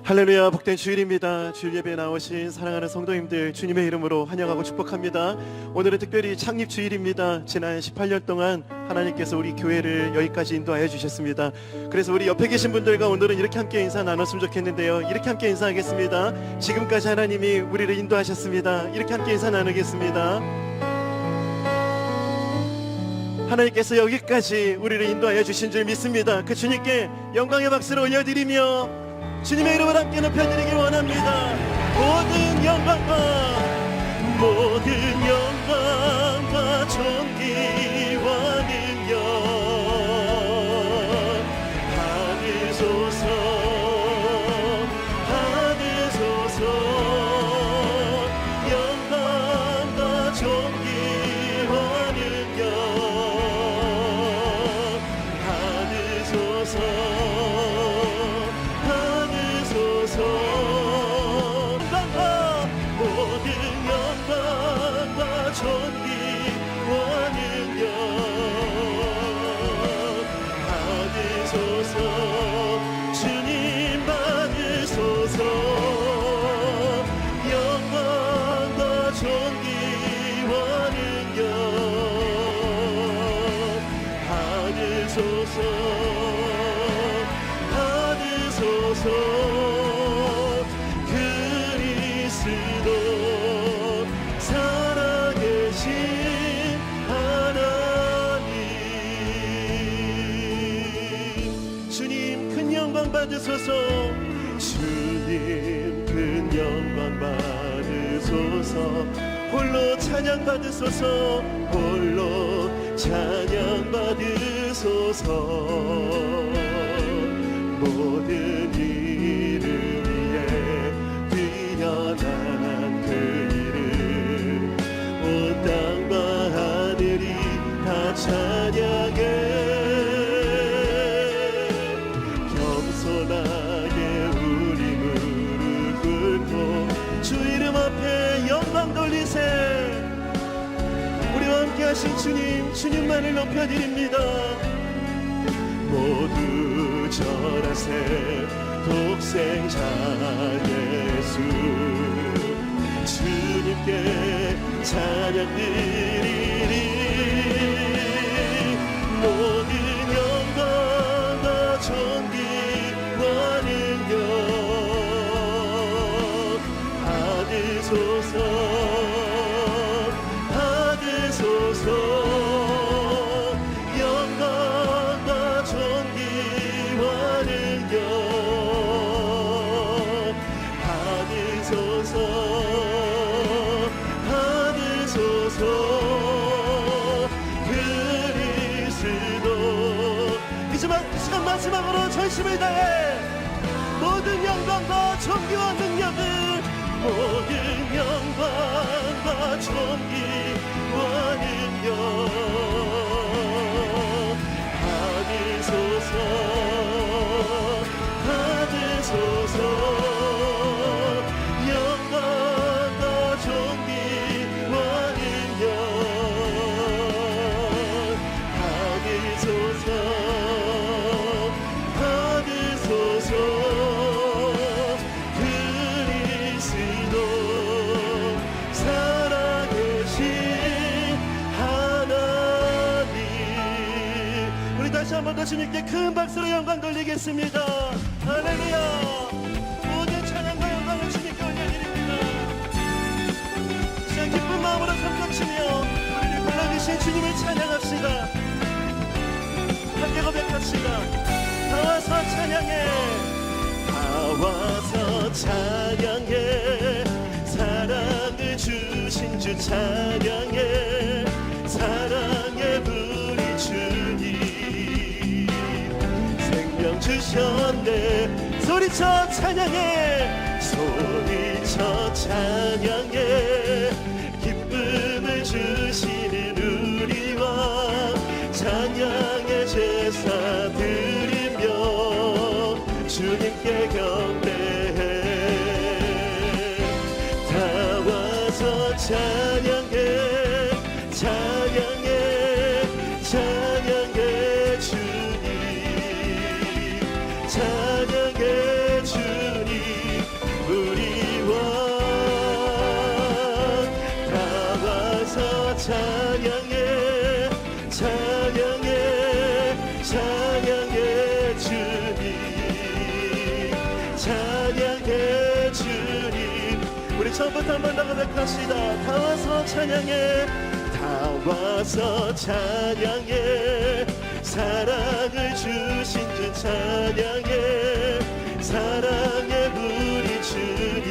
할렐루야, 복된 주일입니다. 주일 예배에 나오신 사랑하는 성도님들 주님의 이름으로 환영하고 축복합니다. 오늘은 특별히 창립 주일입니다. 지난 18년 동안 하나님께서 우리 교회를 여기까지 인도하여 주셨습니다. 그래서 우리 옆에 계신 분들과 오늘은 이렇게 함께 인사 나눴으면 좋겠는데요. 이렇게 함께 인사하겠습니다. 지금까지 하나님이 우리를 인도하셨습니다. 이렇게 함께 인사 나누겠습니다. 하나님께서 여기까지 우리를 인도하여 주신 줄 믿습니다. 그 주님께 영광의 박수를 올려드리며 주님의 이름을 함께 높여드리길 원합니다. 모든 영광과 존귀와 능력 받으소서, 받으소서. 영광과 존귀와 능력 받으소서, 모든 영광과 존귀와 능력 받으소서. 주님 받으소서. 영광과 존귀와 능력 받으소서, 받으소서. 받으소서. 주님 큰 영광 받으소서. 홀로 찬양 받으소서. 홀로 찬양 받으소서. 모든 일을 위해 뛰어난 그 이름 온 땅과 하늘이 다 찬양해. 우리 무릎 꿇고 주 이름 앞에 영광 돌리세. 우리와 함께 하신 주님만을 높여드립니다. 모두 절하세. 독생자 예수 주님께 찬양 드리리. 모든 영광과 존귀 능력 받으소서, 받으소서. 영광과 존귀와 능력 받으소서, 받으소서. 그리스도 이 시간 마지막으로 전심을 다해 모든 영광과 존귀와 능력을, 모든 영광과 존귀와 능력 받으소서, 받으소서. 영광과 존귀와 능력 받으소서, 받으소서. 다시 한 번 더 주님께 큰 박수로 영광 돌리겠습니다. 할렐루야. 모든 찬양과 영광을 주님께 올려드립니다. 시간 기쁜 마음으로 손뼉치며 우리를 불러주신 주님을 찬양합시다. 함께 고백합시다. 다 와서 찬양해, 다 와서 찬양해. 사랑을 주신 주 찬양해. 사랑의 우리 주님 생명 주셨네. 소리쳐 찬양해, 소리쳐 찬양해. 기쁨을 주시는 우리와 찬양의 제사 드리며 주님께 경배해. 다 와서 찬양해, 찬양해, 찬양해 주님, 찬양해 주님. 찬양해 찬양해 주님 찬양해 주님. 우리 처음부터 한번 더 고백합시다. 다 와서 찬양해 다 와서 찬양해 사랑을 주신 주 찬양해 사랑의 우리 주님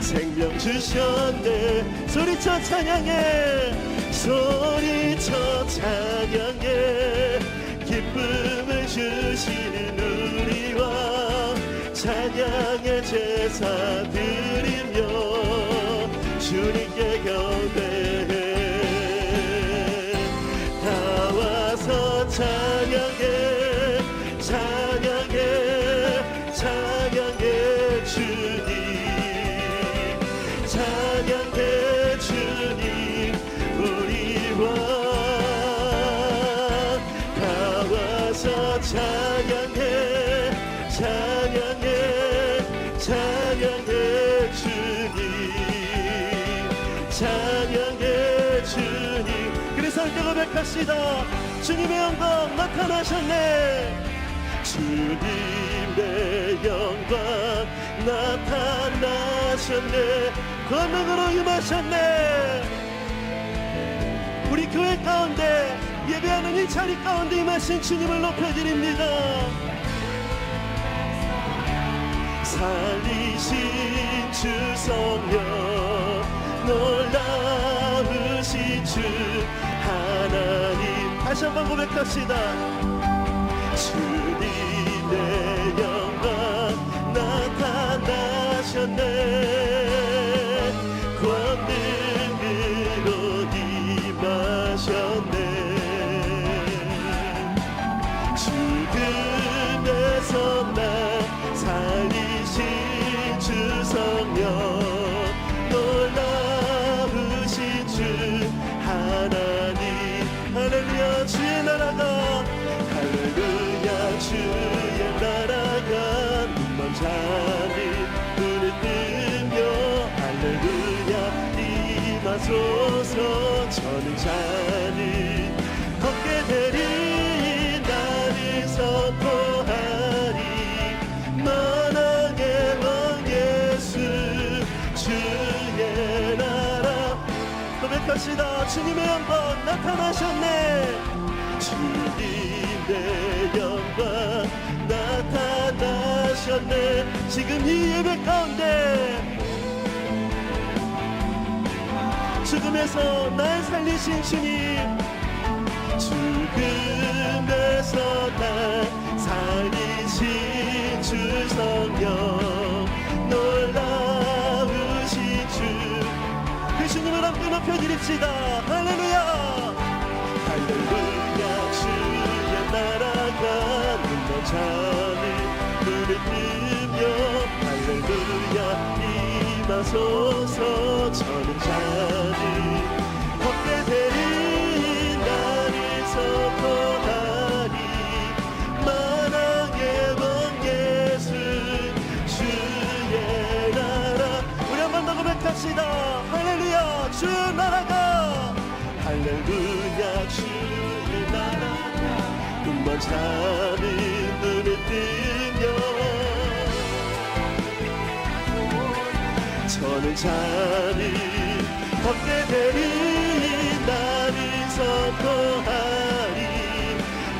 생명 주셨네. 소리쳐 찬양해 소리쳐 찬양해 기쁨을 주시는 우리와 찬양의 제사 드리며 주님께 경배해. 다 와서 찬양해 찬양해 찬양해 주님 찬양해 주님 우리와 다 와서 찬양해 찬양해 찬양해 주님 찬양해 주님. 그래서 할 때 고백합시다. 주님의 영광 나타나셨네 주님의 영광 나타나셨네 권능으로 임하셨네. 우리 교회 가운데 예배하는 이 자리 가운데 임하신 주님을 높여드립니다. 살리신 주 성령 놀라우신 주 하나님. 다시 한번 고백합시다. 주님의 영광 나타나셨네 권능으로 임하셨네 죽음에서 나 살리신 주 성령 놀라우신 주 하나님. 할렐루야 주의 나라가 할렐루야 주의 나라가 눈먼 자니 눈을 뜨며 할렐루야 임하소서. 저는 자니 걷게 되리 나를 선포하리 만왕의 왕 예수 주의 나라. 고백합시다. 주님의 영광 나타나셨네 주님의 영광 나타나셨네. 지금 이 예배 가운데 죽음에서 날 살리신 주님 죽음에서 날 살리신 주 성령 놀라우신 주 그 주님을 함께 높여드립시다. 할렐루야 할렐루야 주의 나라가 눈먼 자는 눈을 뜨며 할렐루야 임하소서. 저는 자는 걷게 되리 나를 선포하리 만왕의 왕 예수 주의 나라. 우리 한 번 더 고백합시다. 할렐루야 주의 나라가 할렐루야 주의 나라가 눈먼 자는 눈을 뜨며 저는 자는 걷게 되리 나를 선포하리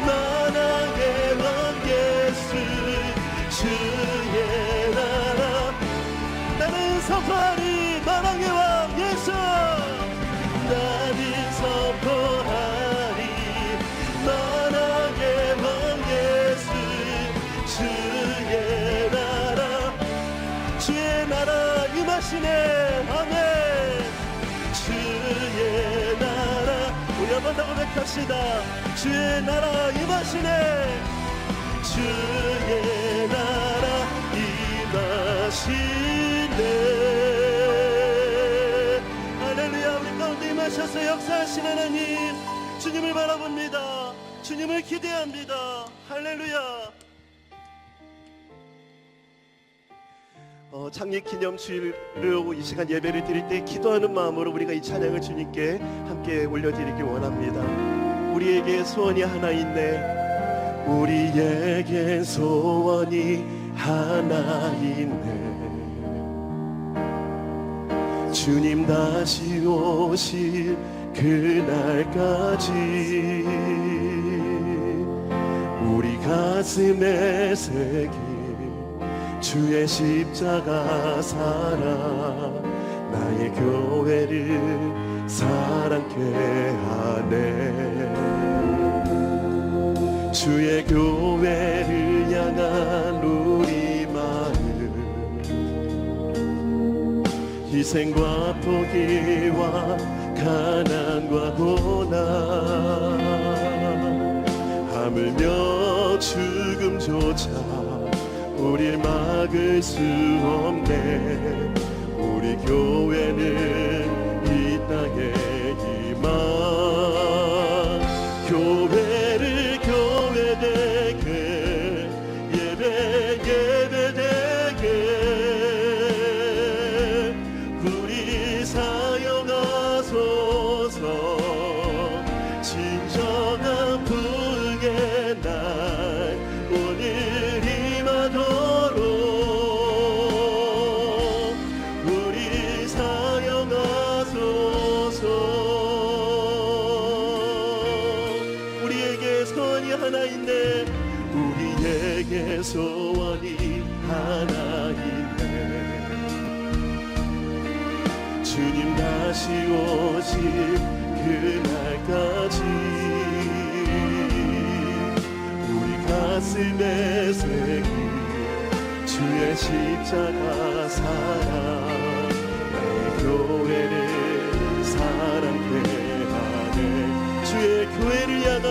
만왕의 왕 예수 주의 나라. 나는 선포하리 만왕의 왕 예수 나는 선포하리 만왕의 왕 예수 주의 나라. 주의 나라 임하시네. 아멘. 주의 나라. 우리 한번 더 고백합시다. 주의 나라 임하시네. 주의 나라 임하시네. 할렐루야. 우리 가운데 임하셔서 역사하신 하나님 주님을 바라봅니다. 주님을 기대합니다. 할렐루야. 창립 기념주일로 이 시간 예배를 드릴 때 기도하는 마음으로 우리가 이 찬양을 주님께 함께 올려드리길 원합니다. 우리에게 소원이 하나 있네. 우리에게 소원이 하나 있네. 주님 다시 오실 그날까지 우리 가슴에 새긴 주의 십자가 사랑 나의 교회를 사랑케 하네. 주의 교회를 향한 우리 마음 희생과 포기와 가난과 고난 하물며 죽음조차 우릴 막을 수 없네. 우리 교회는 이 땅의 희망 교회를 교회되게 예배 예배되게 우리 사용하소서. 진정한 부흥의 날 오늘 임하도록 우리 사용하소서. 우리에게 소원이 하나 있네. 우리에게 소원이 하나 있네. 주님 다시 오실 그날까지 우리 가슴에 새긴 주의 십자가 사랑 나의 교회를 사랑케 하네. 주의 교회를 향한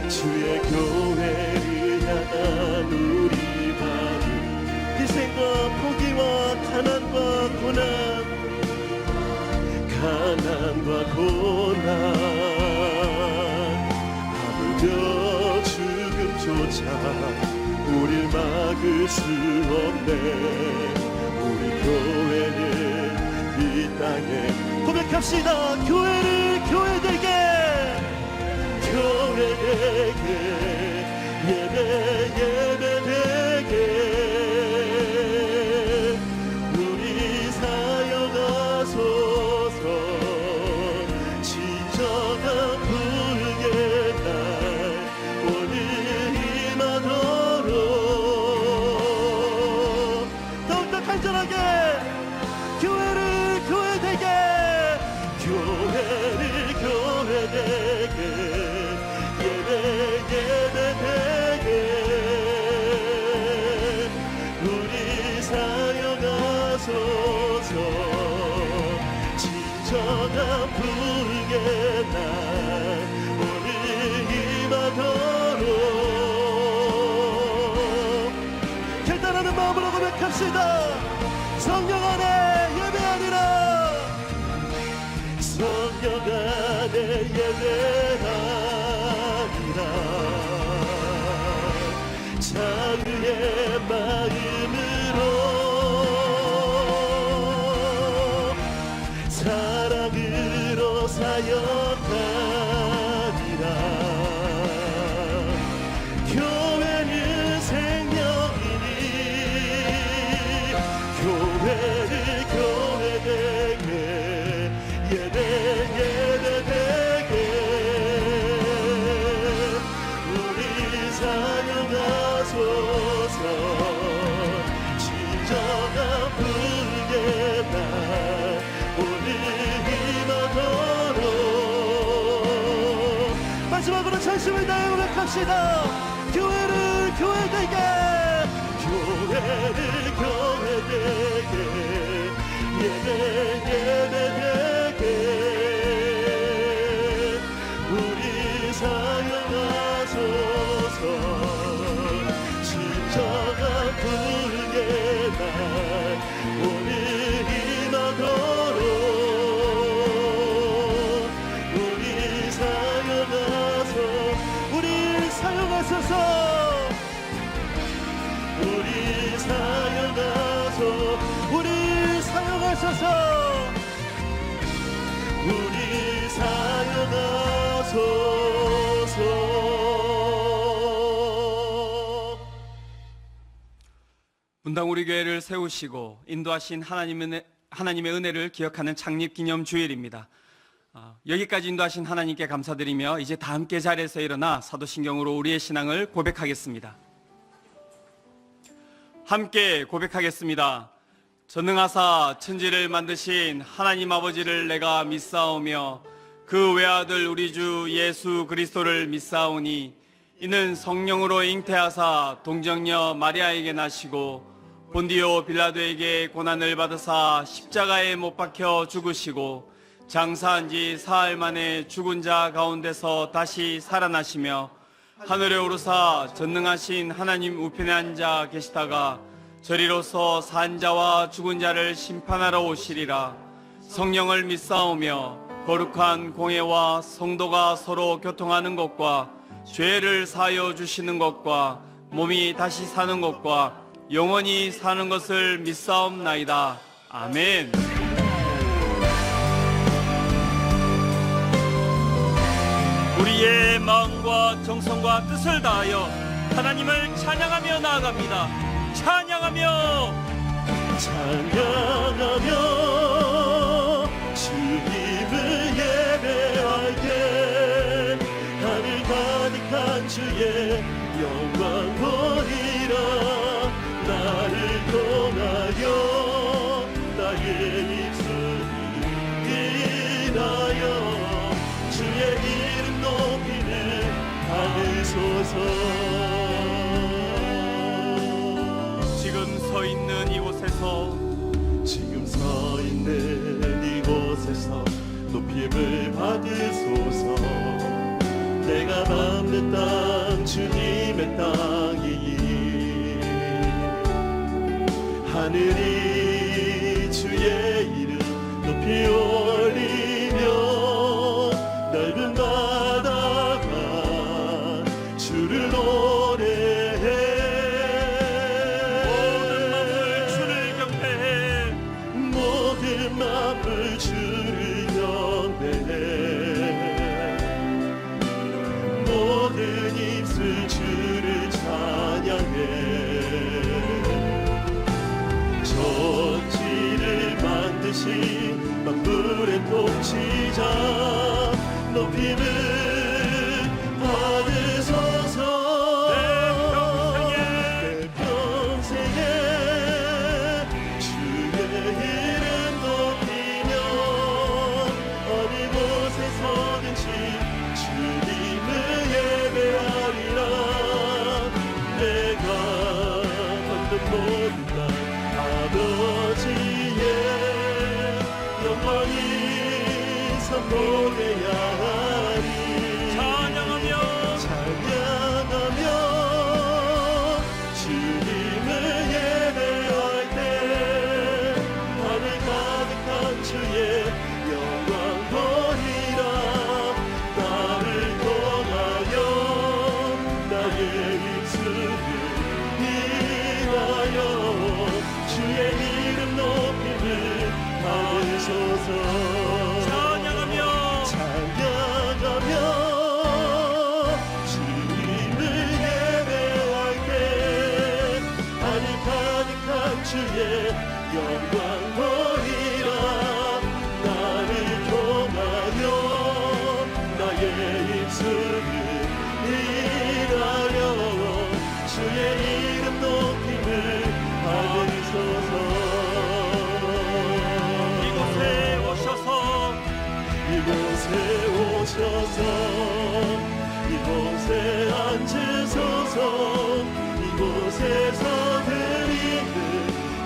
주의 교회를 향한 우리 마음 희생과 포기와 가난과 고난 가난과 고난 하물며 죽음조차 우릴 막을 수 없네. 우리 교회는 이 땅에 고백합시다. 교회를 교회되게 교회되게 예배 예배되게 우리 사용하소서. 진정한 부흥의 날 오늘 임하도록 더욱더 간절하게 교회를 교회되게 교회를 교회되게 예배 예배되게 우리 사용하소서. 진정한 부흥의 날 오늘 임하도록 결단하는 마음으로 고백합시다. 성령 안에 예배하리라. 성령 안에 예배하리라. 자유의 마음으로 사랑으로 사역하리라. 교회는 생명이니 교회를 교회되게 예배 예배되게 우리 사용하소서. 진정한 부흥의 날 오늘 임하도록 마지막으로 전심을 다해 고백합시다. 교회를 교회되게 교회를 교회되게 예배 예배되게 우리 사용하소서. 진정한 부흥의 날 오늘 임하도록 우리 사용하소서. 우리 사용하소서. 하소서. 우리 사용하소서. 분당 우리 교회를 세우시고 인도하신 하나님의 은혜를 기억하는 창립기념 주일입니다. 여기까지 인도하신 하나님께 감사드리며 이제 다 함께 자리에서 일어나 사도신경으로 우리의 신앙을 고백하겠습니다. 함께 고백하겠습니다. 전능하사 천지를 만드신 하나님 아버지를 내가 믿사오며 그 외아들 우리 주 예수 그리스도를 믿사오니 이는 성령으로 잉태하사 동정녀 마리아에게 나시고 본디오 빌라도에게 고난을 받으사 십자가에 못 박혀 죽으시고 장사한 지 사흘 만에 죽은 자 가운데서 다시 살아나시며 하늘에 오르사 전능하신 하나님 우편에 앉아 계시다가 저리로서 산 자와 죽은 자를 심판하러 오시리라. 성령을 믿사오며 거룩한 공회와 성도가 서로 교통하는 것과 죄를 사하여 주시는 것과 몸이 다시 사는 것과 영원히 사는 것을 믿사옵나이다. 아멘. 우리의 마음과 정성과 뜻을 다하여 하나님을 찬양하며 나아갑니다. 찬양하며 주님을 예배할 때 하늘 가득한 주의 영광 보리라. 나를 통하여 나의 입술이 인하여 주의 이름 높이는 하늘소서. 지금 서 있는 이곳에서 높임을 받으소서. 내가 밟는 땅 주님의 땅이니 하늘이 주의 이름 높이 올리며 넓은 바다가 주를 노래해. 모든 만물 주를 경배해. 모든 입술 주를 찬양해. 천지를 만드신 만물의 통치자 높임을 받으소서. 내 평생에 주의 이름 높이며 어느 곳에서든지 주님을 예배하리라. 내가 걷는 모든 날 아버지의 영원히 선포해야 하리. 찬양하며 주님을 예배할 때 하늘 가득한 주의 영광 보리라. 나를 통하여 나의 입술을 인하여 주의 이름 높임을 받으소서. 찬양하며 주님을 예배할 때 하늘 가득한 주의 영광 보리라. 나를 통하여 나의 입술을 인하여 주의 이름 높임을 받으소서. 이곳에 앉으소서. 이곳에서 드리는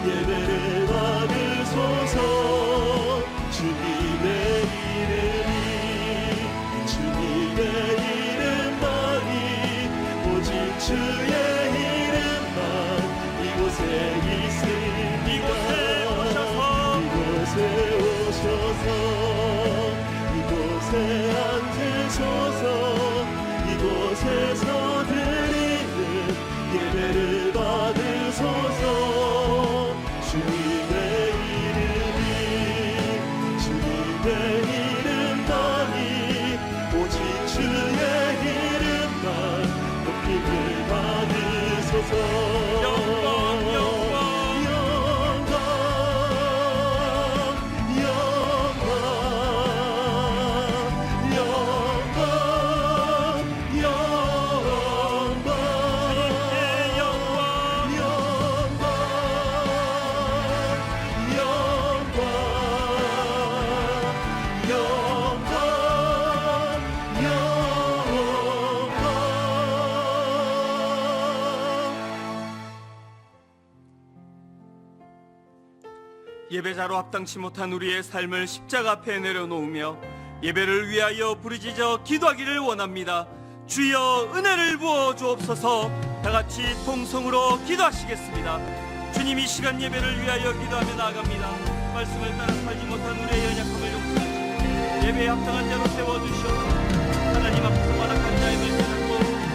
예배를 받으소서. 주님의 이름만이 오직 주의 이름만 이곳에 있으니까. 이곳에 오셔서 이곳에 앉으소서. 이곳에서 드리는 예배를 받으소서. 주님의 이름이 예배자로 합당치 못한 우리의 삶을 십자가 앞에 내려놓으며 예배를 위하여 부르짖어 기도하기를 원합니다. 주여 은혜를 부어 주옵소서. 다같이 통성으로 기도하시겠습니다. 주님, 이 시간 예배를 위하여 기도하며 나아갑니다. 말씀을 따라 살지 못한 우리의 연약함을 용서하시고 예배에 합당한 자로 세워주시옵소서. 하나님 앞에서 완악한 자의 말씀을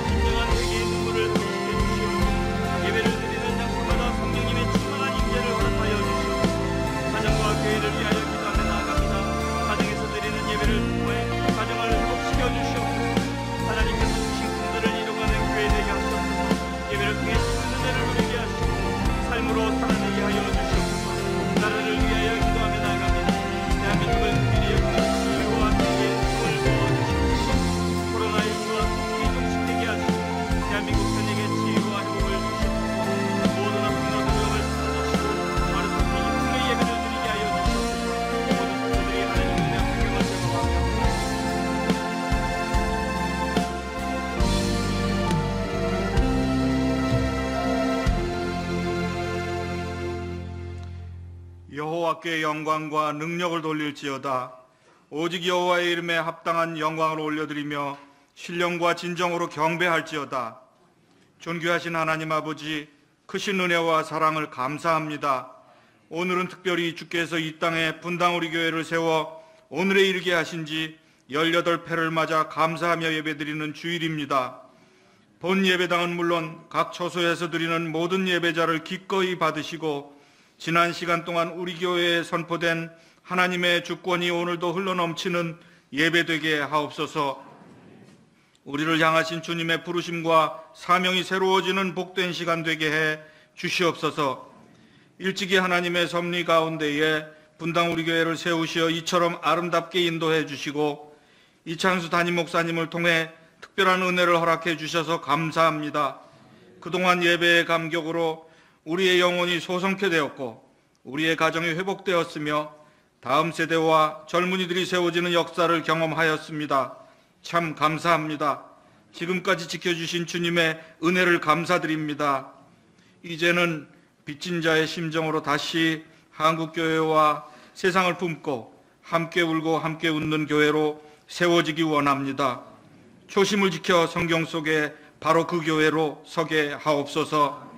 진정한 회개의 눈물을 흘리게 주시옵소서. 예배를 드리는 장소마다 성령님의 충만한 임재를 허락하여 주시옵소서. 가정과 교회를 위하여 기도하며 나아갑니다. 가정에서 드리는 예배를 통해 가정을 회복시켜 주시옵소서. 하나님께서 주신 꿈들을 이루어가는 교회 되게 하시옵소서. 예배를 통해 주신 은혜를 누리게 하시고 삶으로 살아내게 하여 주시옵소서. 나라를 위하여 기도하며 나아갑니다. 대한민국을 특별히 여기서 치유와 회개의 힘을 부어주시옵소서. 코로나19가 특히 종식되게 하시고 대한민국 전역의 치유와 회복을 주시옵소서. 모든 아픈 어둠을 찾아주시고 마르사피 힘의 예배를 드리게 하여 주시옵소서. 모든 성도들이 하나님의 은혜 앞에 경을 제공하며 여호와께 영광과 능력을 돌릴지어다. 오직 여호와의 이름에 합당한 영광을 올려드리며 신령과 진정으로 경배할지어다. 존귀하신 하나님 아버지, 크신 은혜와 사랑을 감사합니다. 오늘은 특별히 주께서 이 땅에 분당 우리 교회를 세워 오늘에 이르게 하신 지 18회를 맞아 감사하며 예배드리는 주일입니다. 본 예배당은 물론 각 처소에서 드리는 모든 예배자를 기꺼이 받으시고 지난 시간 동안 우리 교회에 선포된 하나님의 주권이 오늘도 흘러넘치는 예배되게 하옵소서. 우리를 향하신 주님의 부르심과 사명이 새로워지는 복된 시간 되게 해 주시옵소서. 일찍이 하나님의 섭리 가운데에 분당 우리 교회를 세우시어 이처럼 아름답게 인도해 주시고 이창수 담임 목사님을 통해 특별한 은혜를 허락해 주셔서 감사합니다. 그동안 예배의 감격으로 우리의 영혼이 소성케 되었고 우리의 가정이 회복되었으며 다음 세대와 젊은이들이 세워지는 역사를 경험하였습니다. 참 감사합니다. 지금까지 지켜주신 주님의 은혜를 감사드립니다. 이제는 빚진 자의 심정으로 다시 한국교회와 세상을 품고 함께 울고 함께 웃는 교회로 세워지기 원합니다. 초심을 지켜 성경 속에 바로 그 교회로 서게 하옵소서.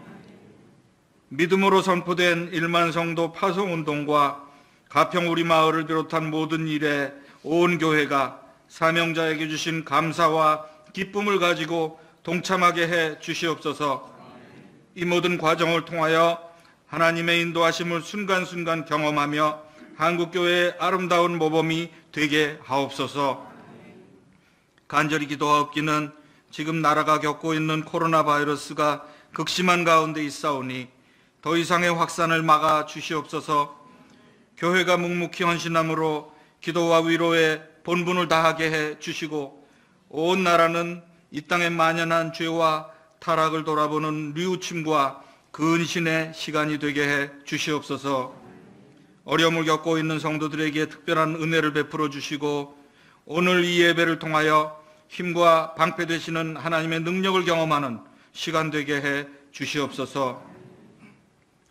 믿음으로 선포된 1만 성도 파송운동과 가평 우리 마을을 비롯한 모든 일에 온 교회가 사명자에게 주신 감사와 기쁨을 가지고 동참하게 해 주시옵소서. 이 모든 과정을 통하여 하나님의 인도하심을 순간순간 경험하며 한국교회의 아름다운 모범이 되게 하옵소서. 간절히 기도하옵기는 지금 나라가 겪고 있는 코로나 바이러스가 극심한 가운데 있사오니 더 이상의 확산을 막아 주시옵소서. 교회가 묵묵히 헌신함으로 기도와 위로에 본분을 다하게 해 주시고 온 나라는 이 땅에 만연한 죄와 타락을 돌아보는 뉘우침과 근신의 시간이 되게 해 주시옵소서. 어려움을 겪고 있는 성도들에게 특별한 은혜를 베풀어 주시고 오늘 이 예배를 통하여 힘과 방패 되시는 하나님의 능력을 경험하는 시간 되게 해 주시옵소서.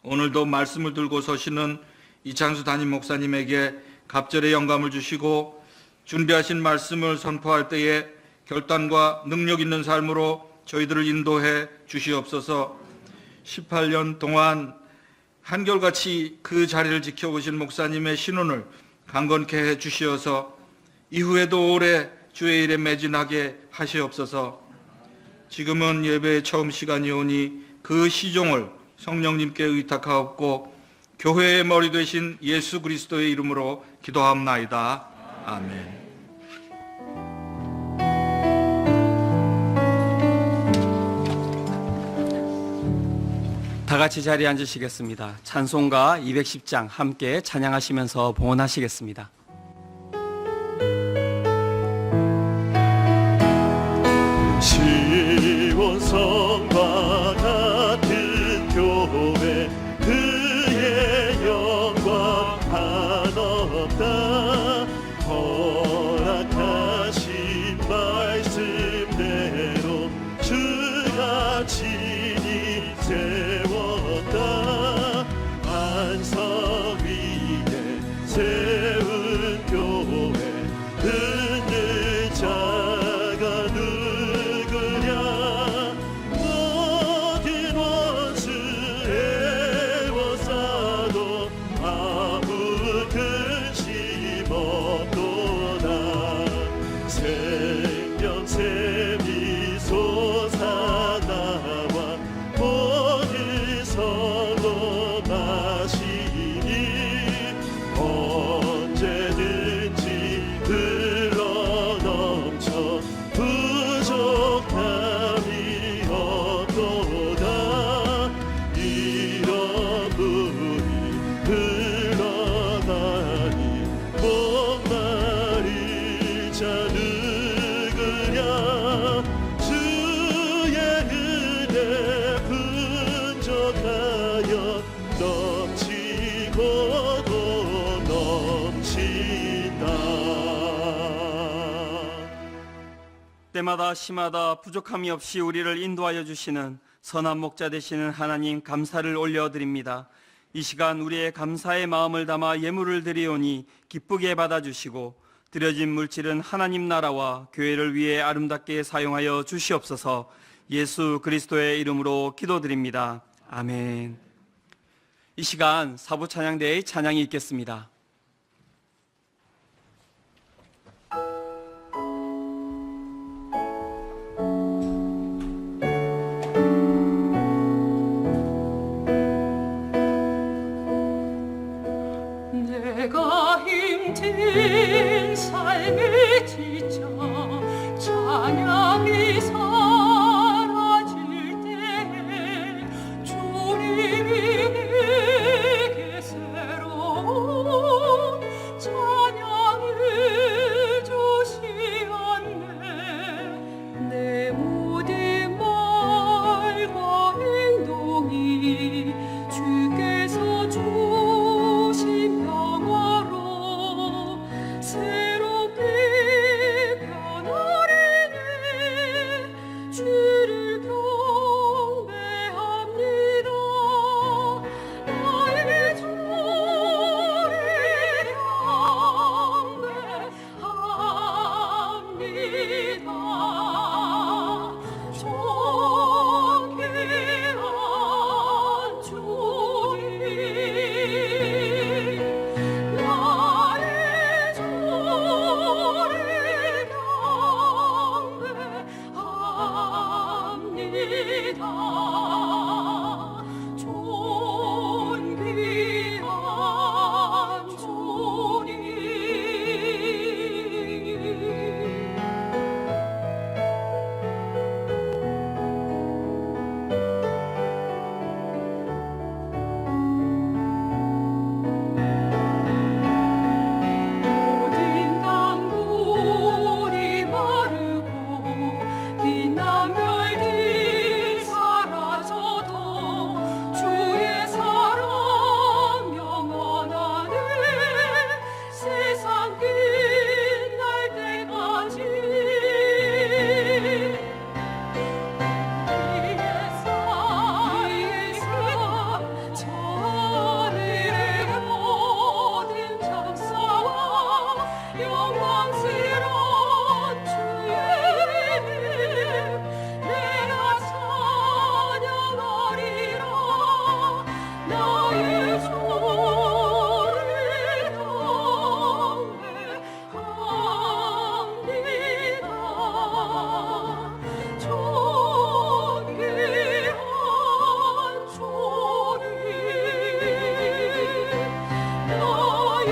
오늘도 말씀을 들고 서시는 이창수 담임 목사님에게 갑절의 영감을 주시고 준비하신 말씀을 선포할 때에 결단과 능력 있는 삶으로 저희들을 인도해 주시옵소서. 18년 동안 한결같이 그 자리를 지켜오신 목사님의 신원을 강건케 해 주시어서 이후에도 오래 주의 일에 매진하게 하시옵소서. 지금은 예배의 처음 시간이 오니 그 시종을 성령님께 의탁하옵고 교회의 머리 되신 예수 그리스도의 이름으로 기도하옵나이다. 아멘. 다 같이 자리에 앉으시겠습니다. 찬송가 210장 함께 찬양하시면서 봉헌하시겠습니다. 시온성과 같은 교회 그의 영광 한없다. 허락하신 말씀대로 주가 친히 세웠다. 반석 위 때마다 시마다 부족함이 없이 우리를 인도하여 주시는 선한 목자 되시는 하나님 감사를 올려드립니다. 이 시간 우리의 감사의 마음을 담아 예물을 드리오니 기쁘게 받아주시고 드려진 물질은 하나님 나라와 교회를 위해 아름답게 사용하여 주시옵소서. 예수 그리스도의 이름으로 기도드립니다. 아멘. 이 시간 사부 찬양대의 찬양이 있겠습니다. 내가 힘든 삶에 지쳐 찬양이 사라질 때에 주님이 내게 새로운 찬양을 주시었네. 내 모든 말과 행동이 주께서 주신 평화로 새롭게 변하리니 주를 경배합니다. 나의 주를 경배합니다. 존귀한 주님, 나의 주를 경배합니다. 존귀한 주님. 모든 강물이 마르고 빛난 별들 사라져도 주의 사랑 영원하네. 세상 끝날 때까지 위에서 저 하늘의 모든 장사와 영광스러운 주의 이름 내가 찬양하리라. 나의 주를 경배합니다. 존귀한 주님, 나의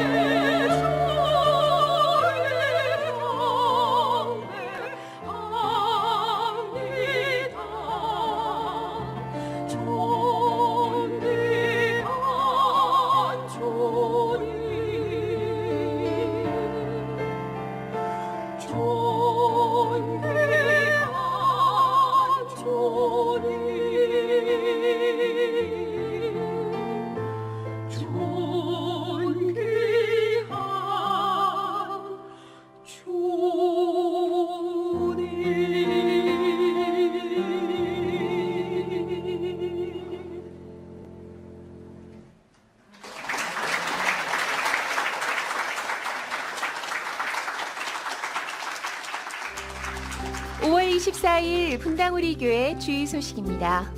(5월 24일) 분당우리교회 주일 소식입니다.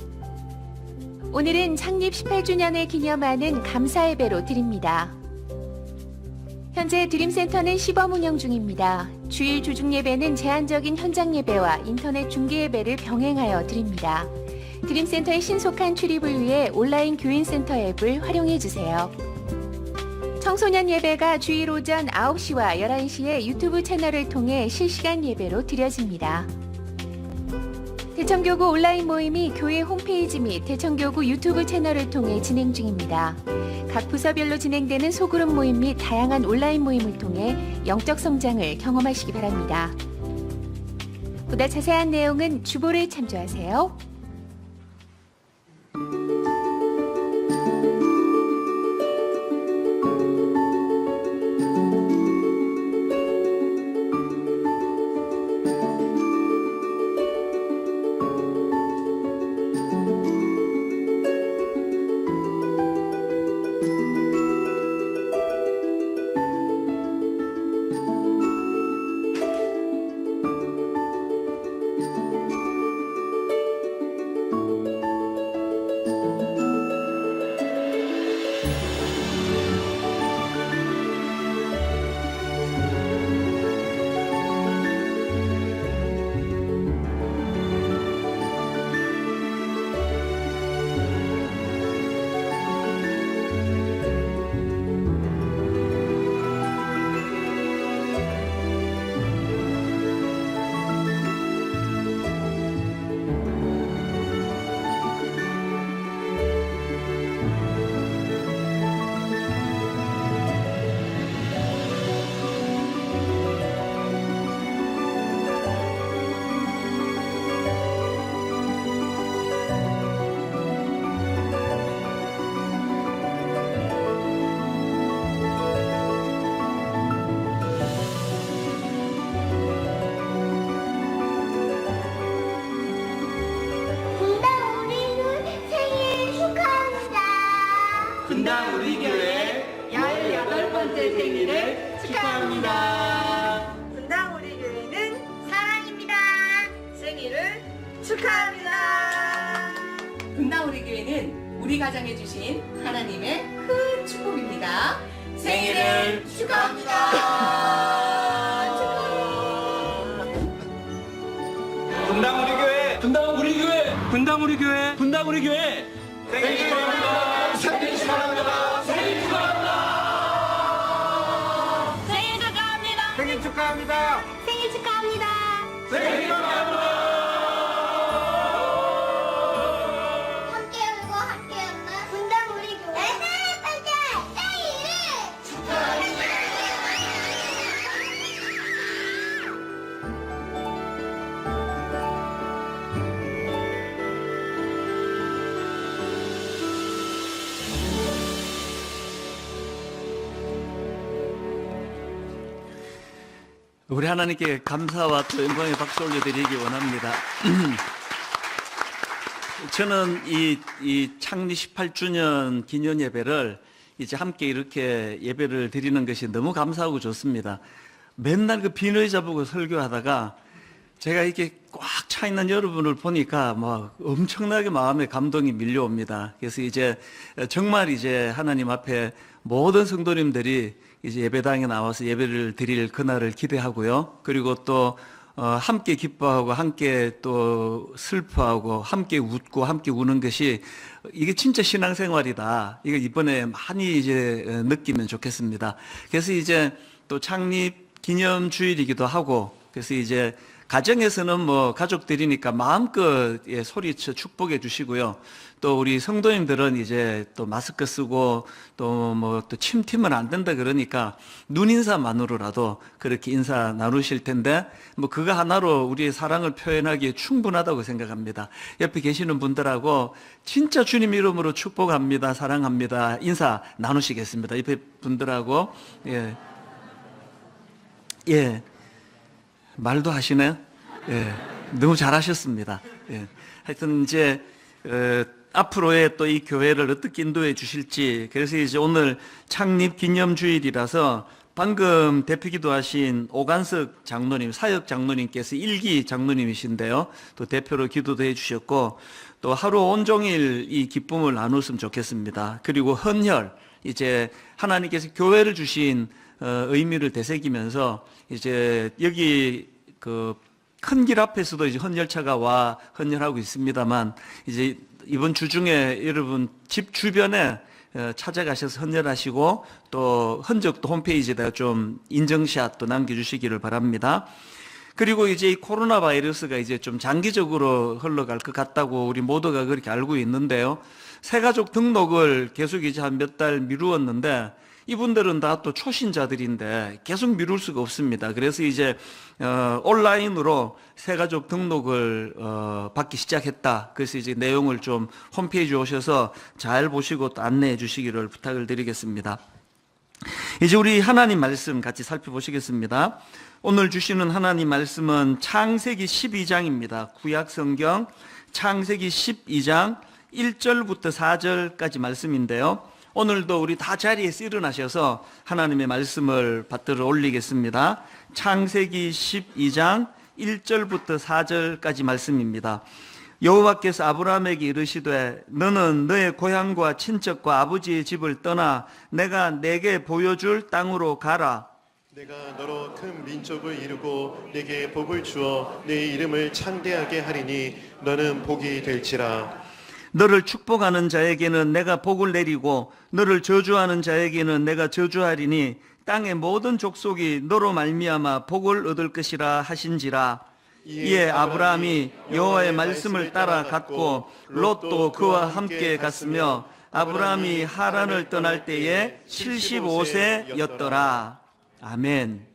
오늘은 창립 18주년을 기념하는 감사 예배로 드립니다. 현재 드림센터는 시범 운영 중입니다. 주일 조중 예배는 제한적인 현장 예배와 인터넷 중계 예배를 병행하여 드립니다. 드림센터의 신속한 출입을 위해 온라인 교인센터 앱을 활용해 주세요. 청소년 예배가 주일 오전 9시와 11시에 유튜브 채널을 통해 실시간 예배로 드려집니다. 대청교구 온라인 모임이 교회 홈페이지 및 대청교구 유튜브 채널을 통해 진행 중입니다. 각 부서별로 진행되는 소그룹 모임 및 다양한 온라인 모임을 통해 영적 성장을 경험하시기 바랍니다. 보다 자세한 내용은 주보를 참조하세요. 축하합니다. 분당 우리 교회는 우리 가정에 주신 하나님의 큰 축복입니다. 생일을 축하합니다. 분당 우리 교회, 분당 우리 교회, 분당 우리 교회, 분당 우리 교회. 생일 축하합니다. 생일 축하합니다. 생일 축하합니다. 생일 축하합니다. 생일 축하합니다. 생일 축하합니다. 생일 축하합니다. 함께 울고 함께 웃는 분당 우리 교회 생일 반짝 생일 축하합니다. 우리 하나님께 감사와 또 영광의 박수 올려드리기 원합니다. 저는 이 창립 18주년 기념 예배를 이제 함께 이렇게 예배를 드리는 것이 너무 감사하고 좋습니다. 맨날 그 비너리 잡고 설교하다가 제가 이렇게 꽉 차 있는 여러분을 보니까 막 엄청나게 마음에 감동이 밀려옵니다. 그래서 이제 정말 이제 하나님 앞에 모든 성도님들이 이제 예배당에 나와서 예배를 드릴 그날을 기대하고요. 그리고 또 함께 기뻐하고 함께 또 슬퍼하고 함께 웃고 함께 우는 것이 이게 진짜 신앙생활이다. 이거 이번에 많이 이제 느끼면 좋겠습니다. 그래서 이제 또 창립 기념주일이기도 하고 그래서 이제 가정에서는 뭐 가족들이니까 마음껏 소리쳐 축복해 주시고요. 또 우리 성도님들은 이제 또 마스크 쓰고 또 뭐 또 침 튀면 안 된다 그러니까 눈인사만으로라도 그렇게 인사 나누실 텐데 뭐 그거 하나로 우리의 사랑을 표현하기에 충분하다고 생각합니다. 옆에 계시는 분들하고 진짜 주님 이름으로 축복합니다. 사랑합니다. 인사 나누시겠습니다. 옆에 분들하고 예. 말도 하시네. 예. 너무 잘하셨습니다. 예. 하여튼 이제 앞으로의 또 이 교회를 어떻게 인도해 주실지 그래서 이제 오늘 창립 기념주일이라서 방금 대표기도 하신 오간석 장로님, 사역 장로님께서 일기 장로님이신데요. 또 대표로 기도도 해 주셨고 또 하루 온종일 이 기쁨을 나눴으면 좋겠습니다. 그리고 헌혈, 이제 하나님께서 교회를 주신 의미를 되새기면서 이제 여기 그 큰 길 앞에서도 이제 헌혈차가 와 헌혈하고 있습니다만 이제 이번 주 중에 여러분 집 주변에 찾아가셔서 헌혈하시고 또 흔적도 홈페이지에다가 좀 인증샷도 남겨주시기를 바랍니다. 그리고 이제 이 코로나 바이러스가 이제 좀 장기적으로 흘러갈 것 같다고 우리 모두가 그렇게 알고 있는데요. 새가족 등록을 계속 이제 한 몇 달 미루었는데 이분들은 다 또 초신자들인데 계속 미룰 수가 없습니다. 그래서 이제 온라인으로 새가족 등록을 받기 시작했다. 그래서 이제 내용을 좀 홈페이지에 오셔서 잘 보시고 또 안내해 주시기를 부탁을 드리겠습니다. 이제 우리 하나님 말씀 같이 살펴보시겠습니다. 오늘 주시는 하나님 말씀은 창세기 12장입니다. 구약 성경 창세기 12장 1절부터 4절까지 말씀인데요. 오늘도 우리 다 자리에서 일어나셔서 하나님의 말씀을 받들어 올리겠습니다. 창세기 12장 1절부터 4절까지 말씀입니다. 여호와께서 아브라함에게 이르시되 너는 너의 고향과 친척과 아버지의 집을 떠나 내가 내게 보여줄 땅으로 가라. 내가 너로 큰 민족을 이루고 내게 복을 주어 내 이름을 창대하게 하리니 너는 복이 될지라. 너를 축복하는 자에게는 내가 복을 내리고 너를 저주하는 자에게는 내가 저주하리니 땅의 모든 족속이 너로 말미암아 복을 얻을 것이라 하신지라. 이에 아브라함이 여호와의 말씀을 따라 갔고 롯도 그와 함께 갔으며 아브라함이 하란을 떠날 때에 75세였더라. 아멘.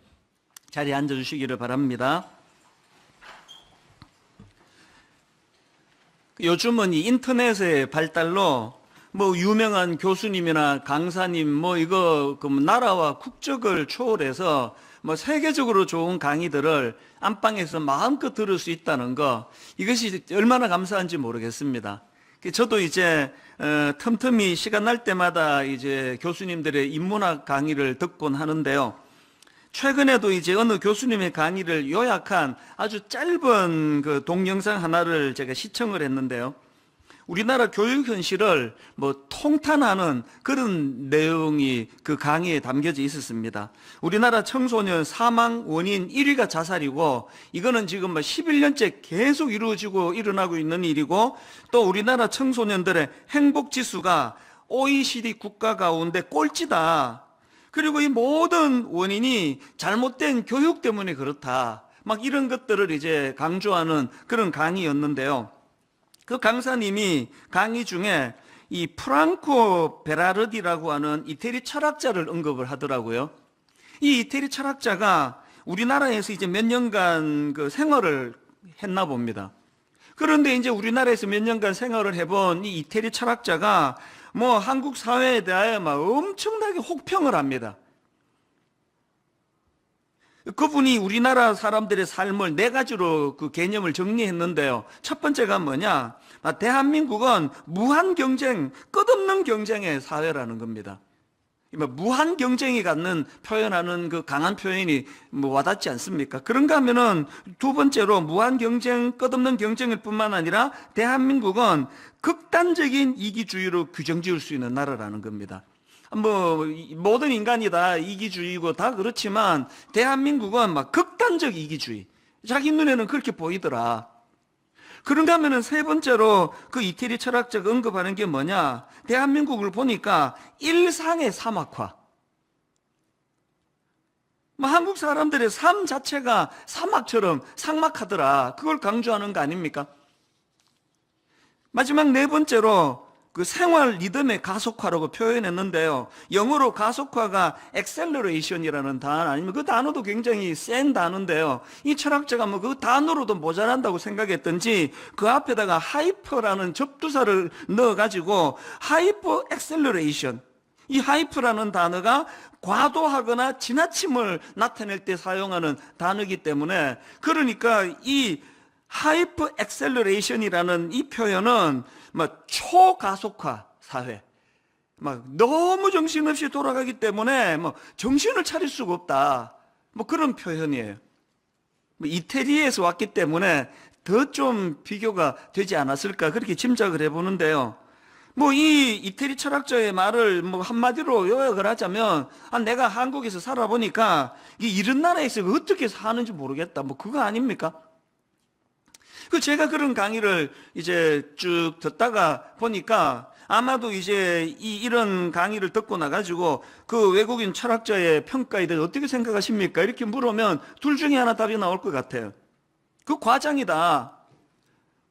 자리에 앉아주시기를 바랍니다. 요즘은 이 인터넷의 발달로 뭐 유명한 교수님이나 강사님 뭐 이거 그 나라와 국적을 초월해서 뭐 세계적으로 좋은 강의들을 안방에서 마음껏 들을 수 있다는 거, 이것이 얼마나 감사한지 모르겠습니다. 저도 이제 틈틈이 시간 날 때마다 이제 교수님들의 인문학 강의를 듣곤 하는데요. 최근에도 이제 어느 교수님의 강의를 요약한 아주 짧은 그 동영상 하나를 제가 시청을 했는데요. 우리나라 교육 현실을 뭐 통탄하는 그런 내용이 그 강의에 담겨져 있었습니다. 우리나라 청소년 사망 원인 1위가 자살이고, 이거는 지금 뭐 11년째 계속 이루어지고 일어나고 있는 일이고, 또 우리나라 청소년들의 행복 지수가 OECD 국가 가운데 꼴찌다. 그리고 이 모든 원인이 잘못된 교육 때문에 그렇다. 막 이런 것들을 이제 강조하는 그런 강의였는데요. 그 강사님이 강의 중에 이 프랑코 베라르디라고 하는 이태리 철학자를 언급을 하더라고요. 이 이태리 철학자가 우리나라에서 이제 몇 년간 그 생활을 했나 봅니다. 그런데 이제 우리나라에서 몇 년간 생활을 해본 이 이태리 철학자가 뭐 한국 사회에 대하여 막 엄청나게 혹평을 합니다. 그분이 우리나라 사람들의 삶을 네 가지로 그 개념을 정리했는데요. 첫 번째가 뭐냐? 대한민국은 무한 경쟁, 끝없는 경쟁의 사회라는 겁니다. 무한 경쟁이 갖는 표현하는 그 강한 표현이 뭐 와닿지 않습니까? 그런가 하면은 두 번째로 무한 경쟁, 끝없는 경쟁일 뿐만 아니라 대한민국은 극단적인 이기주의로 규정 지을 수 있는 나라라는 겁니다. 뭐 모든 인간이 다 이기주의고 다 그렇지만 대한민국은 막 극단적 이기주의, 자기 눈에는 그렇게 보이더라. 그런가 하면은 세 번째로 그 이태리 철학자가 언급하는 게 뭐냐? 대한민국을 보니까 일상의 사막화. 뭐 한국 사람들의 삶 자체가 사막처럼 삭막하더라. 그걸 강조하는 거 아닙니까? 마지막 네 번째로 그 생활 리듬의 가속화라고 표현했는데요. 영어로 가속화가 acceleration이라는 단어 아니면 그 단어도 굉장히 센 단어인데요. 이 철학자가 뭐 그 단어로도 모자란다고 생각했던지 그 앞에다가 하이퍼라는 접두사를 넣어가지고 하이퍼 acceleration. 이 하이퍼라는 단어가 과도하거나 지나침을 나타낼 때 사용하는 단어이기 때문에, 그러니까 이 하이퍼 액셀러레이션이라는 이 표현은 초가속화 사회, 너무 정신없이 돌아가기 때문에 정신을 차릴 수가 없다, 그런 표현이에요. 이태리에서 왔기 때문에 더 좀 비교가 되지 않았을까 그렇게 짐작을 해보는데요. 이 이태리 철학자의 말을 한마디로 요약을 하자면, 내가 한국에서 살아보니까 이런 나라에서 어떻게 사는지 모르겠다, 그거 아닙니까? 제가 그런 강의를 이제 쭉 듣다가 보니까 아마도 이제 이런 강의를 듣고 나가지고 그 외국인 철학자의 평가에 대해서 어떻게 생각하십니까? 이렇게 물으면 둘 중에 하나 답이 나올 것 같아요. 그 과장이다.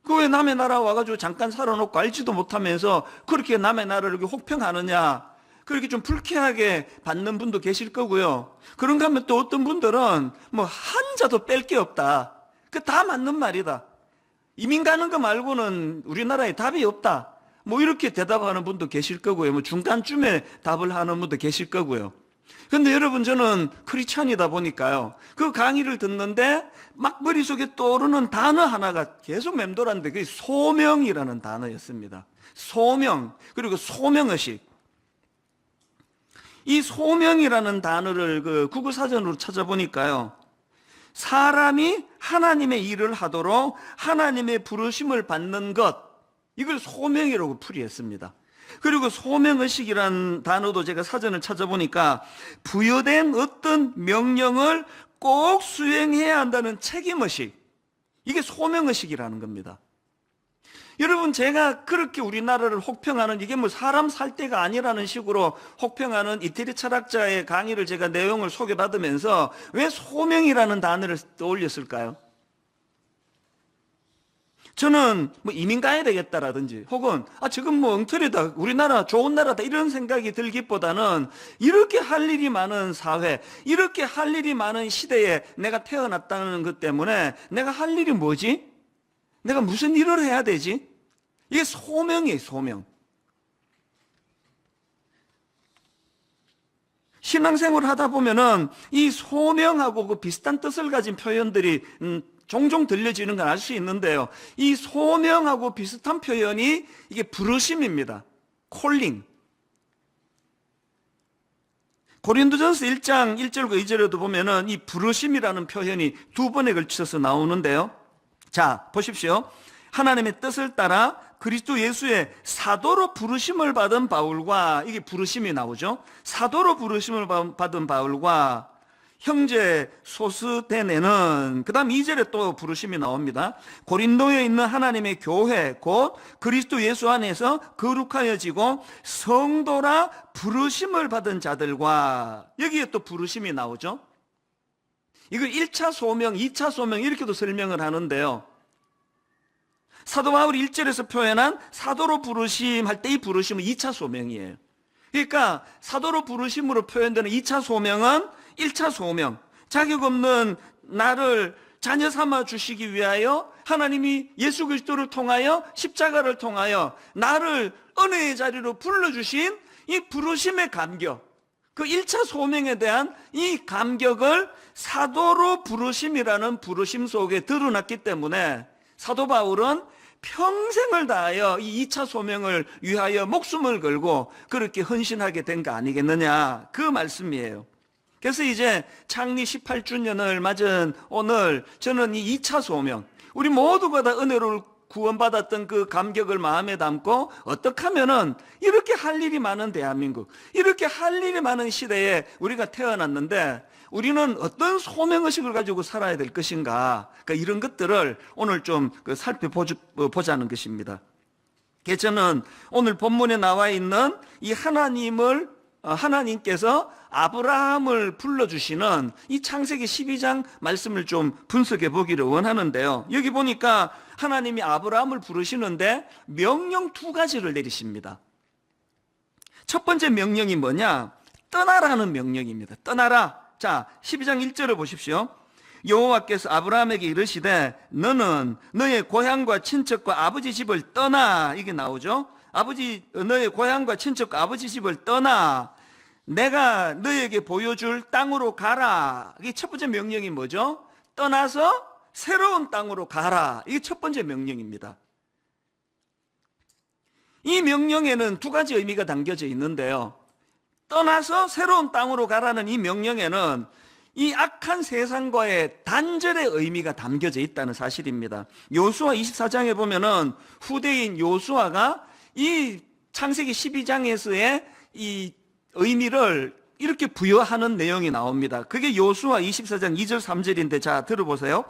그 왜 남의 나라 와가지고 잠깐 살아놓고 알지도 못하면서 그렇게 남의 나라를 이렇게 혹평하느냐. 그렇게 좀 불쾌하게 받는 분도 계실 거고요. 그런가 하면 또 어떤 분들은 한자도 뺄 게 없다. 그 다 맞는 말이다. 이민 가는 거 말고는 우리나라에 답이 없다. 이렇게 대답하는 분도 계실 거고요. 중간쯤에 답을 하는 분도 계실 거고요. 근데 여러분, 저는 크리스찬이다 보니까요. 그 강의를 듣는데 막 머릿속에 떠오르는 단어 하나가 계속 맴돌았는데 그게 소명이라는 단어였습니다. 소명, 그리고 소명의식. 이 소명이라는 단어를 그 국어사전으로 찾아보니까요. 사람이 하나님의 일을 하도록 하나님의 부르심을 받는 것, 이걸 소명이라고 풀이했습니다. 그리고 소명의식이라는 단어도 제가 사전을 찾아보니까 부여된 어떤 명령을 꼭 수행해야 한다는 책임의식, 이게 소명의식이라는 겁니다. 여러분, 제가 그렇게 우리나라를 혹평하는, 이게 사람 살 때가 아니라는 식으로 혹평하는 이태리 철학자의 강의를 제가 내용을 소개받으면서 왜 소명이라는 단어를 떠올렸을까요? 저는 이민 가야 되겠다라든지 혹은 지금 엉터리다, 우리나라 좋은 나라다, 이런 생각이 들기보다는 이렇게 할 일이 많은 사회, 이렇게 할 일이 많은 시대에 내가 태어났다는 것 때문에 내가 할 일이 뭐지? 내가 무슨 일을 해야 되지? 이게 소명이에요, 소명. 신앙생활을 하다 보면은 이 소명하고 그 비슷한 뜻을 가진 표현들이 종종 들려지는 건 알 수 있는데요. 이 소명하고 비슷한 표현이 이게 부르심입니다. 콜링. 고린도전서 1장 1절과 2절에도 보면은 이 부르심이라는 표현이 두 번에 걸쳐서 나오는데요. 자, 보십시오. 하나님의 뜻을 따라 그리스도 예수의 사도로 부르심을 받은 바울과, 이게 부르심이 나오죠. 사도로 부르심을 받은 바울과 형제 소스데네는, 그 다음 2절에 또 부르심이 나옵니다. 고린도에 있는 하나님의 교회 곧 그리스도 예수 안에서 거룩하여지고 성도라 부르심을 받은 자들과, 여기에 또 부르심이 나오죠. 이걸 1차 소명, 2차 소명 이렇게도 설명을 하는데요. 사도 바울이 1절에서 표현한 사도로 부르심 할 때 이 부르심은 2차 소명이에요. 그러니까 사도로 부르심으로 표현되는 2차 소명은 1차 소명, 자격 없는 나를 자녀 삼아 주시기 위하여 하나님이 예수 그리스도를 통하여 십자가를 통하여 나를 은혜의 자리로 불러주신 이 부르심의 감격, 그 1차 소명에 대한 이 감격을 사도로 부르심이라는 부르심 속에 드러났기 때문에 사도 바울은 평생을 다하여 이 2차 소명을 위하여 목숨을 걸고 그렇게 헌신하게 된 거 아니겠느냐, 그 말씀이에요. 그래서 이제 창립 18주년을 맞은 오늘 저는 이 2차 소명, 우리 모두가 다 은혜를 구원받았던 그 감격을 마음에 담고 어떻게 하면은 이렇게 할 일이 많은 대한민국, 이렇게 할 일이 많은 시대에 우리가 태어났는데 우리는 어떤 소명의식을 가지고 살아야 될 것인가, 그러니까 이런 것들을 오늘 좀 살펴보자는 것입니다. 그래서 저는 오늘 본문에 나와 있는 이 하나님께서 아브라함을 불러주시는 이 창세기 12장 말씀을 좀 분석해 보기를 원하는데요. 여기 보니까 하나님이 아브라함을 부르시는데 명령 두 가지를 내리십니다. 첫 번째 명령이 뭐냐? 떠나라는 명령입니다. 떠나라. 자, 12장 1절을 보십시오. 여호와께서 아브라함에게 이르시되 너는 너의 고향과 친척과 아버지 집을 떠나, 이게 나오죠. 너의 고향과 친척과 아버지 집을 떠나 내가 너에게 보여줄 땅으로 가라. 이게 첫 번째 명령이 뭐죠? 떠나서 새로운 땅으로 가라. 이게 첫 번째 명령입니다. 이 명령에는 두 가지 의미가 담겨져 있는데요. 떠나서 새로운 땅으로 가라는 이 명령에는 이 악한 세상과의 단절의 의미가 담겨져 있다는 사실입니다. 요수아 24장에 보면은 후대인 요수아가 이 창세기 12장에서의 이 의미를 이렇게 부여하는 내용이 나옵니다. 그게 요수아 24장 2절 3절인데 자 들어보세요.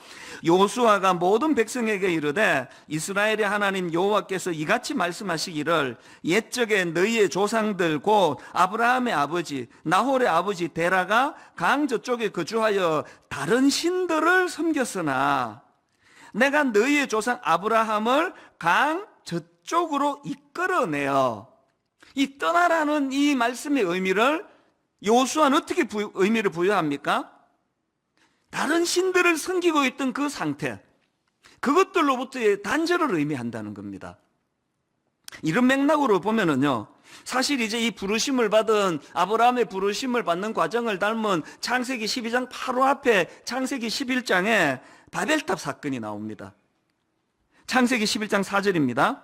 요수아가 모든 백성에게 이르되 이스라엘의 하나님 여호와께서 이같이 말씀하시기를 옛적에 너희의 조상들 곧 아브라함의 아버지 나홀의 아버지 데라가 강 저쪽에 거주하여 다른 신들을 섬겼으나 내가 너희의 조상 아브라함을 강 저쪽으로 이끌어내어. 이 떠나라는 이 말씀의 의미를 요수아는 어떻게 의미를 부여합니까? 다른 신들을 섬기고 있던 그 상태, 그것들로부터의 단절을 의미한다는 겁니다. 이런 맥락으로 보면은요, 사실 이제 이 부르심을 받은 아브라함의 부르심을 받는 과정을 닮은 창세기 12장 바로 앞에 창세기 11장에 바벨탑 사건이 나옵니다. 창세기 11장 4절입니다.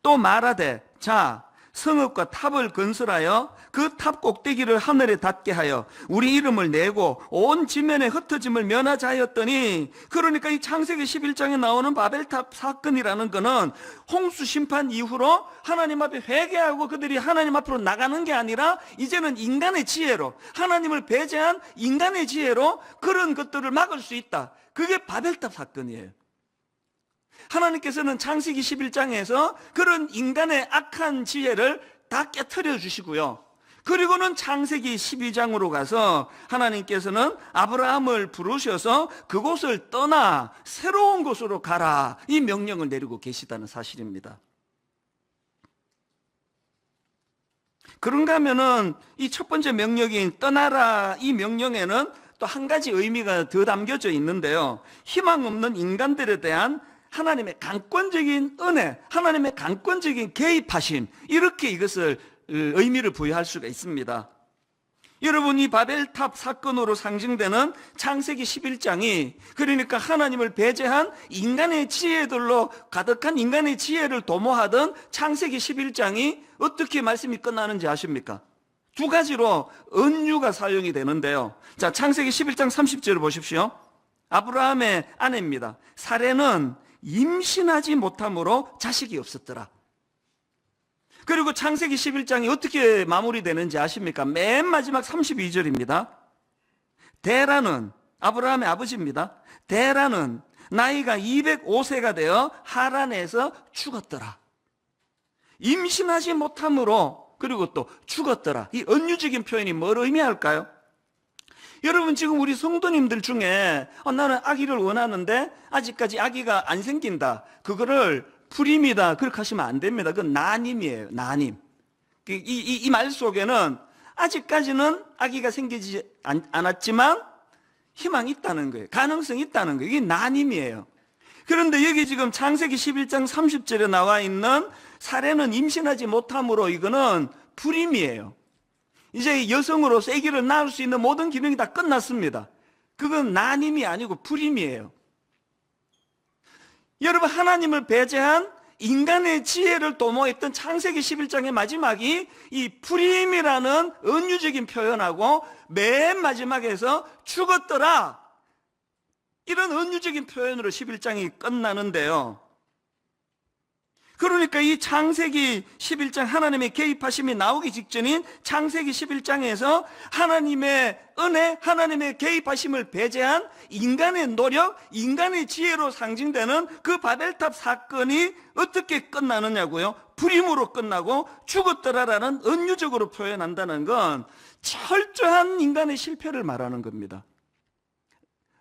또 말하되 자 성읍과 탑을 건설하여 그 탑 꼭대기를 하늘에 닿게 하여 우리 이름을 내고 온 지면에 흩어짐을 면하자 하였더니, 그러니까 이 창세기 11장에 나오는 바벨탑 사건이라는 것은 홍수 심판 이후로 하나님 앞에 회개하고 그들이 하나님 앞으로 나가는 게 아니라 이제는 인간의 지혜로, 하나님을 배제한 인간의 지혜로 그런 것들을 막을 수 있다. 그게 바벨탑 사건이에요. 하나님께서는 창세기 11장에서 그런 인간의 악한 지혜를 다 깨트려 주시고요. 그리고는 창세기 12장으로 가서 하나님께서는 아브라함을 부르셔서 그곳을 떠나 새로운 곳으로 가라, 이 명령을 내리고 계시다는 사실입니다. 그런가 하면은 이 첫 번째 명령인 떠나라, 이 명령에는 또 한 가지 의미가 더 담겨져 있는데요. 희망 없는 인간들에 대한 하나님의 강권적인 은혜, 하나님의 강권적인 개입하심, 이렇게 이것을 의미를 부여할 수가 있습니다. 여러분, 이 바벨탑 사건으로 상징되는 창세기 11장이 그러니까 하나님을 배제한 인간의 지혜들로 가득한 인간의 지혜를 도모하던 창세기 11장이 어떻게 말씀이 끝나는지 아십니까? 두 가지로 은유가 사용이 되는데요. 자, 창세기 11장 30절을 보십시오. 아브라함의 아내입니다. 사레는 임신하지 못함으로 자식이 없었더라. 그리고 창세기 11장이 어떻게 마무리되는지 아십니까? 맨 마지막 32절입니다. 데라는, 아브라함의 아버지입니다. 데라는 나이가 205세가 되어 하란에서 죽었더라. 임신하지 못함으로, 그리고 또 죽었더라. 이 은유적인 표현이 뭘 의미할까요? 여러분, 지금 우리 성도님들 중에 나는 아기를 원하는데 아직까지 아기가 안 생긴다, 그거를 불임이다, 그렇게 하시면 안 됩니다. 그건 나님이에요. 나님. 이 말 속에는 아직까지는 아기가 생기지 않았지만 희망이 있다는 거예요. 가능성이 있다는 거예요. 이게 나님이에요. 그런데 여기 지금 창세기 11장 30절에 나와 있는 사례는 임신하지 못함으로, 이거는 불임이에요. 이제 여성으로서 아기를 낳을 수 있는 모든 기능이 다 끝났습니다. 그건 나님이 아니고 불임이에요. 여러분, 하나님을 배제한 인간의 지혜를 도모했던 창세기 11장의 마지막이 이 불임이라는 은유적인 표현하고 맨 마지막에서 죽었더라, 이런 은유적인 표현으로 11장이 끝나는데요. 그러니까 이 창세기 11장 하나님의 개입하심이 나오기 직전인 창세기 11장에서 하나님의 은혜, 하나님의 개입하심을 배제한 인간의 노력, 인간의 지혜로 상징되는 그 바벨탑 사건이 어떻게 끝나느냐고요? 불임으로 끝나고 죽었더라라는 은유적으로 표현한다는 건 철저한 인간의 실패를 말하는 겁니다.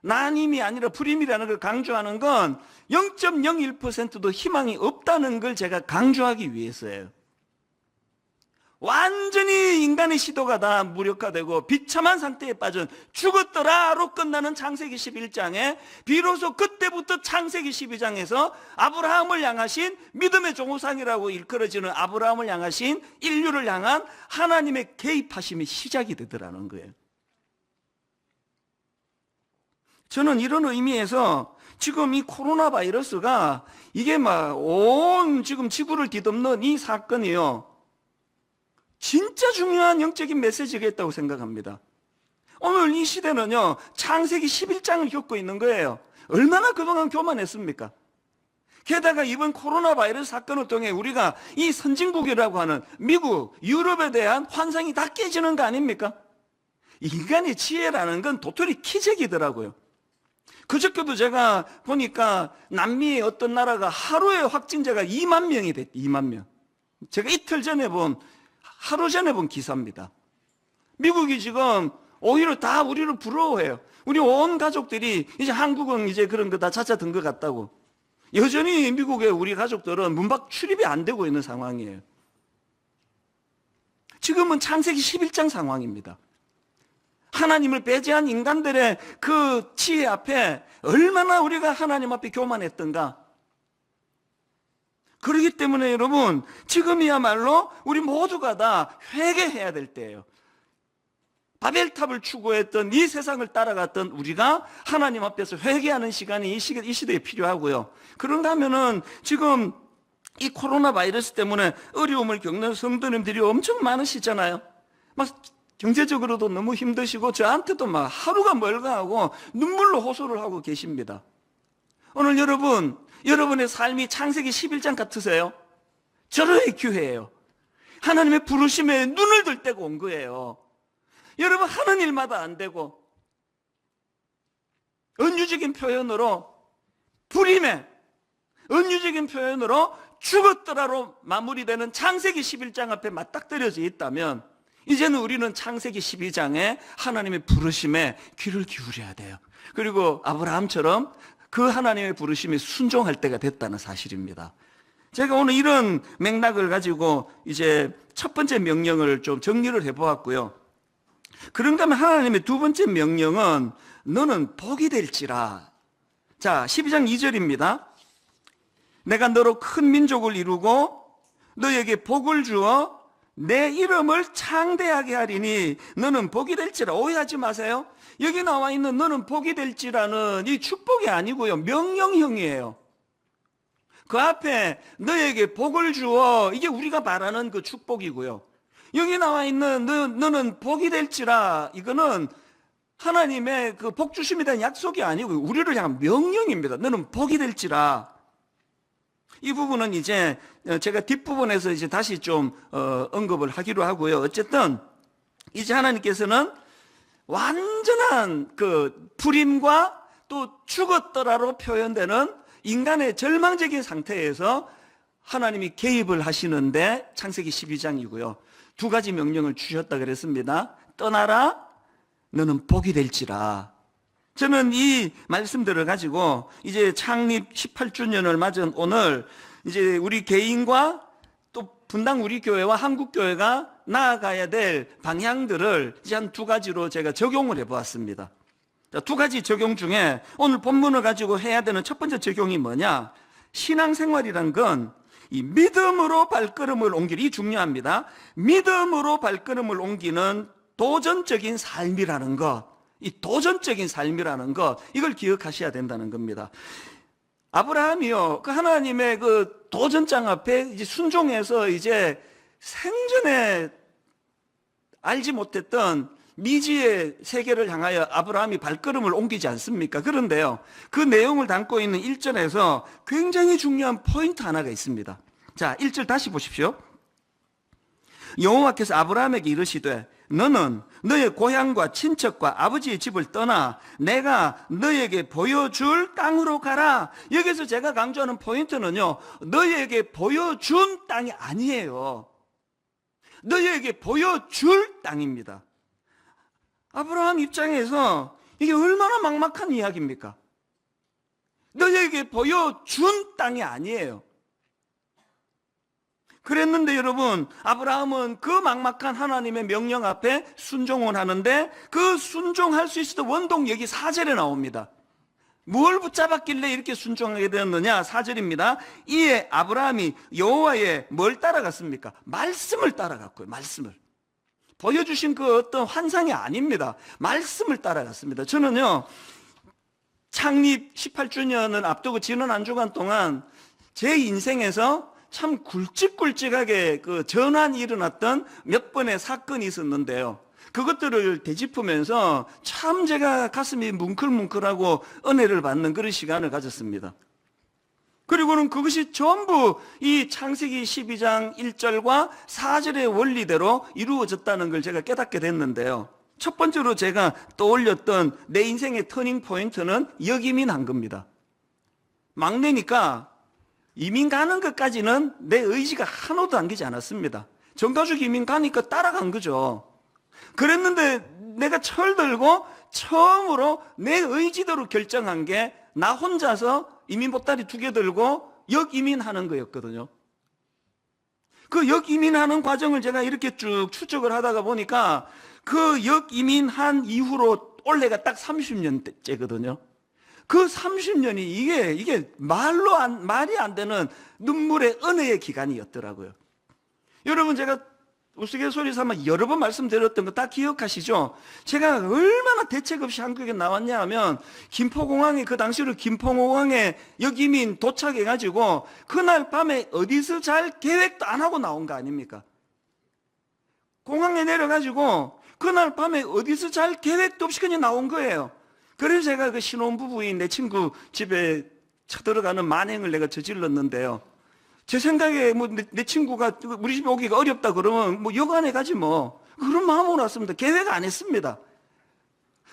나님이 아니라 불임이라는 걸 강조하는 건 0.01%도 희망이 없다는 걸 제가 강조하기 위해서예요. 완전히 인간의 시도가 다 무력화되고 비참한 상태에 빠진 죽었더라로 끝나는 창세기 11장에 비로소 그때부터 창세기 12장에서 아브라함을 향하신 믿음의 조상이라고 일컬어지는 아브라함을 향하신 인류를 향한 하나님의 개입하심이 시작이 되더라는 거예요. 저는 이런 의미에서 지금 이 코로나 바이러스가 이게 막 온 지금 지구를 뒤덮는 이 사건이요, 진짜 중요한 영적인 메시지가 있다고 생각합니다. 오늘 이 시대는요, 창세기 11장을 겪고 있는 거예요. 얼마나 그동안 교만했습니까? 게다가 이번 코로나 바이러스 사건을 통해 우리가 이 선진국이라고 하는 미국, 유럽에 대한 환상이 다 깨지는 거 아닙니까? 인간의 지혜라는 건 도토리 키재기더라고요. 그저께도 제가 보니까 남미의 어떤 나라가 하루에 확진자가 2만 명이 됐대. 2만 명. 제가 하루 전에 본 기사입니다. 미국이 지금 오히려 다 우리를 부러워해요. 우리 온 가족들이 이제 한국은 이제 그런 거 다 잦아든 것 같다고. 여전히 미국의 우리 가족들은 문 밖 출입이 안 되고 있는 상황이에요. 지금은 창세기 11장 상황입니다. 하나님을 배제한 인간들의 그 지혜 앞에 얼마나 우리가 하나님 앞에 교만했던가. 그렇기 때문에 여러분, 지금이야말로 우리 모두가 다 회개해야 될 때예요. 바벨탑을 추구했던 이 세상을 따라갔던 우리가 하나님 앞에서 회개하는 시간이 이 시대에 필요하고요. 그런가 하면은 지금 이 코로나 바이러스 때문에 어려움을 겪는 성도님들이 엄청 많으시잖아요. 막 경제적으로도 너무 힘드시고 저한테도 막 하루가 멀가하고 눈물로 호소를 하고 계십니다. 오늘 여러분의 삶이 창세기 11장 같으세요? 절호의 기회예요. 하나님의 부르심에 눈을 들 때가 온 거예요. 여러분, 하는 일마다 안 되고 은유적인 표현으로 불임에, 은유적인 표현으로 죽었더라로 마무리되는 창세기 11장 앞에 맞닥뜨려져 있다면 이제는 우리는 창세기 12장에 하나님의 부르심에 귀를 기울여야 돼요. 그리고 아브라함처럼 그 하나님의 부르심에 순종할 때가 됐다는 사실입니다. 제가 오늘 이런 맥락을 가지고 이제 첫 번째 명령을 좀 정리를 해보았고요. 그런가 하면 하나님의 두 번째 명령은 너는 복이 될지라. 자, 12장 2절입니다. 내가 너로 큰 민족을 이루고 너에게 복을 주어 내 이름을 창대하게 하리니 너는 복이 될지라. 오해하지 마세요. 여기 나와 있는 너는 복이 될지라는 이 축복이 아니고요, 명령형이에요. 그 앞에 너에게 복을 주어, 이게 우리가 말하는 그 축복이고요. 여기 나와 있는 너는 복이 될지라, 이거는 하나님의 그 복 주심에 대한 약속이 아니고 우리를 향한 명령입니다. 너는 복이 될지라. 이 부분은 이제 제가 뒷부분에서 이제 다시 좀 언급을 하기로 하고요. 어쨌든 이제 하나님께서는 완전한 그 불임과 또 죽었더라로 표현되는 인간의 절망적인 상태에서 하나님이 개입을 하시는데 창세기 12장이고요. 두 가지 명령을 주셨다 그랬습니다. 떠나라, 너는 복이 될지라. 저는 이 말씀들을 가지고 이제 창립 18주년을 맞은 오늘 이제 우리 개인과 또 분당 우리 교회와 한국 교회가 나아가야 될 방향들을 이제 한 두 가지로 제가 적용을 해보았습니다. 자, 두 가지 적용 중에 오늘 본문을 가지고 해야 되는 첫 번째 적용이 뭐냐? 신앙생활이란 건 이 믿음으로 발걸음을 옮기는, 이 중요합니다. 믿음으로 발걸음을 옮기는 도전적인 삶이라는 것, 이 도전적인 삶이라는 것, 이걸 기억하셔야 된다는 겁니다. 아브라함이요, 그 하나님의 그 도전장 앞에 이제 순종해서 이제 생전에 알지 못했던 미지의 세계를 향하여 아브라함이 발걸음을 옮기지 않습니까? 그런데요, 그 내용을 담고 있는 1절에서 굉장히 중요한 포인트 하나가 있습니다. 자, 1절 다시 보십시오. 여호와께서 아브라함에게 이르시되 너는 너의 고향과 친척과 아버지의 집을 떠나 내가 너에게 보여줄 땅으로 가라. 여기서 제가 강조하는 포인트는요, 너에게 보여준 땅이 아니에요. 너에게 보여줄 땅입니다. 아브라함 입장에서 이게 얼마나 막막한 이야기입니까? 너에게 보여준 땅이 아니에요. 그랬는데 여러분, 아브라함은 그 막막한 하나님의 명령 앞에 순종을 하는데 그 순종할 수 있었던 원동 여기 4절에 나옵니다. 뭘 붙잡았길래 이렇게 순종하게 되었느냐? 4절입니다. 이에 아브라함이 여호와의 뭘 따라갔습니까? 말씀을 따라갔고요. 말씀을. 보여주신 그 어떤 환상이 아닙니다. 말씀을 따라갔습니다. 저는요, 창립 18주년을 앞두고 지난 한 주간 동안 제 인생에서 참 굵직굵직하게 그 전환이 일어났던 몇 번의 사건이 있었는데요. 그것들을 되짚으면서 참 제가 가슴이 뭉클뭉클하고 은혜를 받는 그런 시간을 가졌습니다. 그리고는 그것이 전부 이 창세기 12장 1절과 4절의 원리대로 이루어졌다는 걸 제가 깨닫게 됐는데요. 첫 번째로 제가 떠올렸던 내 인생의 터닝 포인트는 역이민한 겁니다. 막내니까 이민 가는 것까지는 내 의지가 하나도 안기지 않았습니다. 정가족 이민 가니까 따라간 거죠. 그랬는데 내가 철들고 처음으로 내 의지대로 결정한 게 나 혼자서 이민 보따리 2개 들고 역이민하는 거였거든요. 그 역이민하는 과정을 제가 이렇게 쭉 추적을 하다가 보니까 그 역이민한 이후로 올해가 딱 30년째거든요. 그 30년이 이게 말이 안 되는 눈물의 은혜의 기간이었더라고요. 여러분, 제가 우스갯소리 삼아 여러 번 말씀드렸던 거 다 기억하시죠? 제가 얼마나 대책 없이 한국에 나왔냐 하면 김포공항에, 그 당시로 김포공항에 역이민 도착해가지고 그날 밤에 어디서 잘 계획도 안 하고 나온 거 아닙니까? 공항에 내려가지고 그날 밤에 어디서 잘 계획도 없이 그냥 나온 거예요. 그래서 제가 그 신혼부부인 내 친구 집에 쳐들어가는 만행을 내가 저질렀는데요. 제 생각에 뭐 내 친구가 우리 집에 오기가 어렵다 그러면 뭐 여관에 가지 뭐, 그런 마음으로 왔습니다. 계획 안 했습니다.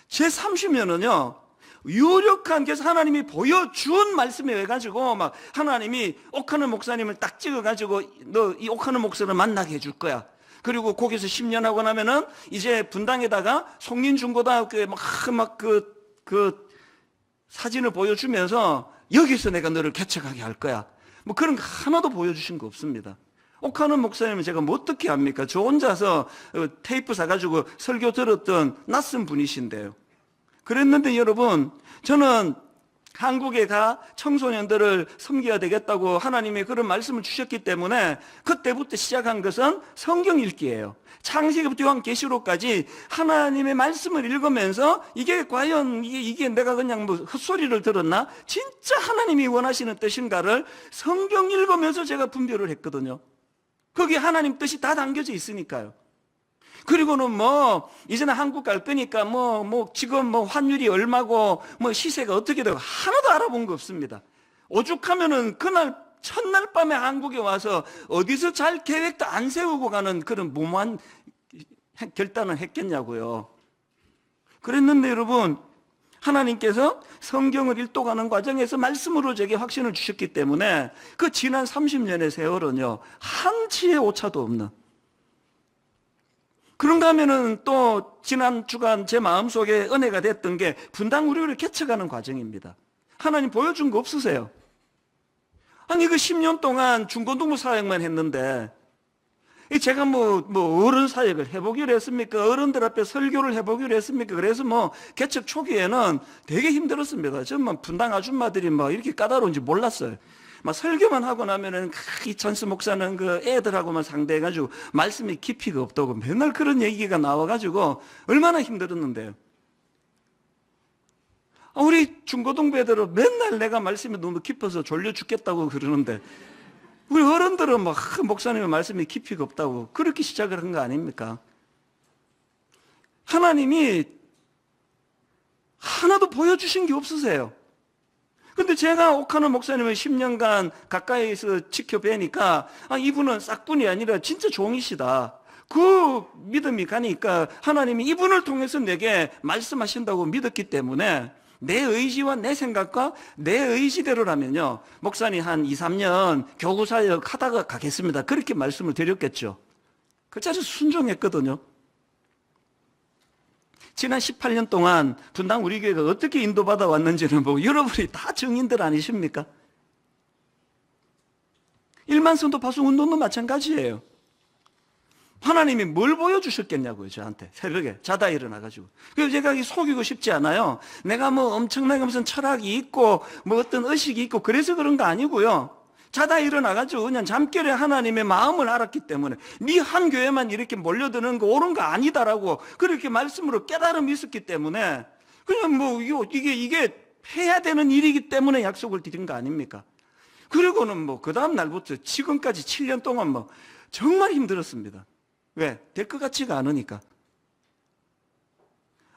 제 30년은요, 유력한, 그래서 하나님이 보여준 말씀에 왜 가지고 막 하나님이 옥하는 목사님을 딱 찍어가지고 너 이 옥하는 목사를 만나게 해줄 거야. 그리고 거기서 10년 하고 나면은 이제 분당에다가 송린중고등학교에 그 사진을 보여주면서 여기서 내가 너를 개척하게 할 거야. 뭐 그런 거 하나도 보여주신 거 없습니다. 옥하는 목사님은 제가 뭐 어떻게 합니까? 저 혼자서 테이프 사가지고 설교 들었던 낯선 분이신데요. 그랬는데 여러분, 저는 한국에 가 청소년들을 섬겨야 되겠다고 하나님이 그런 말씀을 주셨기 때문에 그때부터 시작한 것은 성경 읽기예요. 창세기부터 요한계시록까지 하나님의 말씀을 읽으면서 이게 과연 이게 내가 그냥 뭐 헛소리를 들었나? 진짜 하나님이 원하시는 뜻인가를 성경 읽으면서 제가 분별을 했거든요. 거기에 하나님 뜻이 다 담겨져 있으니까요. 그리고는 뭐 이제는 한국 갈 거니까 지금 뭐 환율이 얼마고 뭐 시세가 어떻게 되고 하나도 알아본 거 없습니다. 오죽하면은 그날 첫날 밤에 한국에 와서 어디서 잘 계획도 안 세우고 가는 그런 무모한 결단을 했겠냐고요. 그랬는데 여러분, 하나님께서 성경을 읽도가는 과정에서 말씀으로 제게 확신을 주셨기 때문에 그 지난 30년의 세월은요, 한치의 오차도 없는. 그런가 하면은 또 지난 주간 제 마음속에 은혜가 됐던 게 분당 우리를 개척하는 과정입니다. 하나님 보여준 거 없으세요? 아니 그 10년 동안 중고등부 사역만 했는데 제가 뭐 어른 사역을 해보기로 했습니까? 어른들 앞에 설교를 해보기로 했습니까? 그래서 뭐 개척 초기에는 되게 힘들었습니다. 저는 분당 아줌마들이 이렇게 까다로운지 몰랐어요. 막 설교만 하고 나면은 이 전수 목사는 그 애들하고만 상대해가지고 말씀이 깊이가 없다고 맨날 그런 얘기가 나와가지고 얼마나 힘들었는데요. 우리 중고등부 애들은 맨날 내가 말씀이 너무 깊어서 졸려 죽겠다고 그러는데 우리 어른들은 목사님의 말씀이 깊이가 없다고 그렇게 시작을 한 거 아닙니까? 하나님이 하나도 보여주신 게 없으세요. 근데 제가 옥하는 목사님을 10년간 가까이서 지켜뵈니까 이분은 싹뿐이 아니라 진짜 종이시다. 그 믿음이 가니까 하나님이 이분을 통해서 내게 말씀하신다고 믿었기 때문에 내 의지와 내 생각과 내 의지대로라면요, 목사님 한 2, 3년 교구사역 하다가 가겠습니다. 그렇게 말씀을 드렸겠죠. 그 자리에 순종했거든요. 지난 18년 동안 분당 우리 교회가 어떻게 인도받아 왔는지는 여러분이 다 증인들 아니십니까? 일만성도 파송 운동도 마찬가지예요. 하나님이 뭘 보여주셨겠냐고요, 저한테. 새벽에 자다 일어나가지고. 그래서 제가 속이고 싶지 않아요. 내가 엄청나게 무슨 철학이 있고, 어떤 의식이 있고, 그래서 그런 거 아니고요. 자다 일어나가지고 그냥 잠결에 하나님의 마음을 알았기 때문에, 네 한 교회만 이렇게 몰려드는 거 옳은 거 아니다라고, 그렇게 말씀으로 깨달음이 있었기 때문에, 그냥 이게 해야 되는 일이기 때문에 약속을 드린 거 아닙니까? 그리고는 그 다음 날부터 지금까지 7년 동안 정말 힘들었습니다. 왜? 될 것 같지가 않으니까.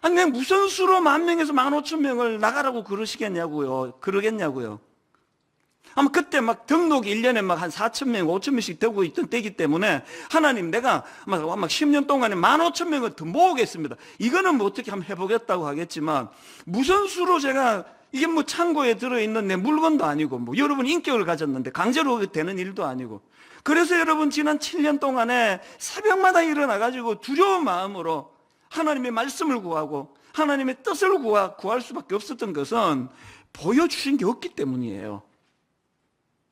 아니, 내가 무슨 수로 10,000명에서 15,000명을 나가라고 그러겠냐고요. 아마 그때 등록이 1년에 한 4,000명, 5,000명씩 되고 있던 때이기 때문에 하나님 내가 아마 10년 동안에 15,000명을 더 모으겠습니다. 이거는 어떻게 한번 해보겠다고 하겠지만 무슨 수로 제가 이게 창고에 들어있는 내 물건도 아니고 여러분 인격을 가졌는데 강제로 되는 일도 아니고 그래서 여러분 지난 7년 동안에 새벽마다 일어나가지고 두려운 마음으로 하나님의 말씀을 구하고 하나님의 뜻을 구할 수밖에 없었던 것은 보여주신 게 없기 때문이에요.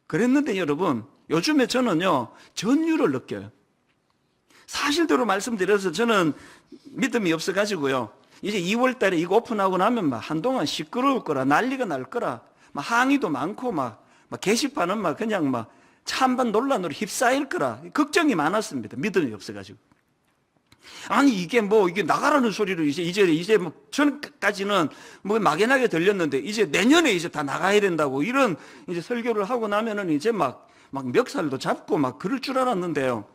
그랬는데 여러분 요즘에 저는요 전율을 느껴요. 사실대로 말씀드려서 저는 믿음이 없어가지고요 이제 2월 달에 이거 오픈하고 나면 한동안 시끄러울 거라 난리가 날 거라 항의도 많고 게시판은 그냥 찬반 논란으로 휩싸일 거라 걱정이 많았습니다. 믿음이 없어가지고. 아니 이게 이게 나가라는 소리를 이제 전까지는 막연하게 들렸는데 이제 내년에 이제 다 나가야 된다고 이런 이제 설교를 하고 나면은 이제 막 멱살도 잡고 그럴 줄 알았는데요.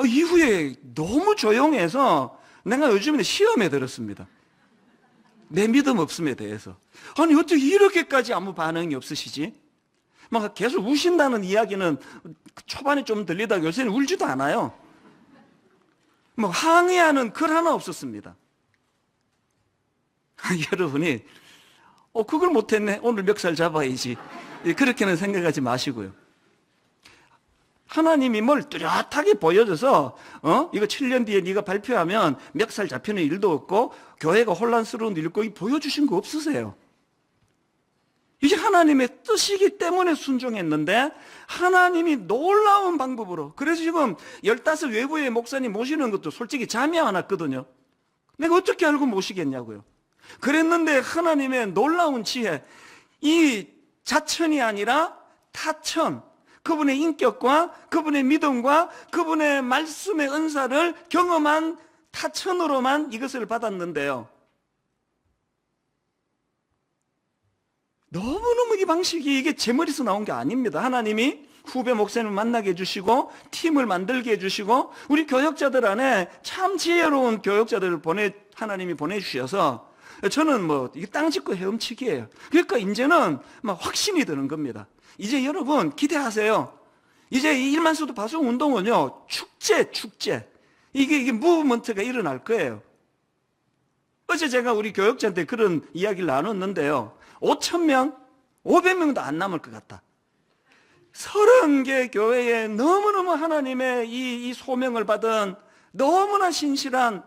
이후에 너무 조용해서 내가 요즘에 시험에 들었습니다. 내 믿음 없음에 대해서. 아니 어떻게 이렇게까지 아무 반응이 없으시지? 계속 우신다는 이야기는 초반에 좀 들리다가 요새는 울지도 않아요. 항의하는 글 하나 없었습니다. 여러분이 그걸 못했네. 오늘 멱살 잡아야지. 그렇게는 생각하지 마시고요. 하나님이 뭘 뚜렷하게 보여줘서 이거 7년 뒤에 네가 발표하면 멱살 잡히는 일도 없고 교회가 혼란스러운 일도 없고 보여주신 거 없으세요. 이게 하나님의 뜻이기 때문에 순종했는데 하나님이 놀라운 방법으로 그래서 지금 15 외부의 목사님 모시는 것도 솔직히 잠이 안 왔거든요. 내가 어떻게 알고 모시겠냐고요. 그랬는데 하나님의 놀라운 지혜 이 자천이 아니라 타천 그분의 인격과 그분의 믿음과 그분의 말씀의 은사를 경험한 타천으로만 이것을 받았는데요. 너무너무 이 방식이 이게 제 머리에서 나온 게 아닙니다. 하나님이 후배 목사님을 만나게 해주시고 팀을 만들게 해주시고 우리 교역자들 안에 참 지혜로운 교역자들을 하나님이 보내주셔서 저는 뭐 이게 땅 짚고 헤엄치기예요. 그러니까 이제는 막 확신이 드는 겁니다. 이제 여러분 기대하세요. 이제 이 1만 수도 파송 운동은요 축제 이게 무브먼트가 일어날 거예요. 어제 제가 우리 교역자한테 그런 이야기를 나눴는데요. 5,000명, 500명도 안 남을 것 같다. 30개 교회에 너무너무 하나님의 이 소명을 받은 너무나 신실한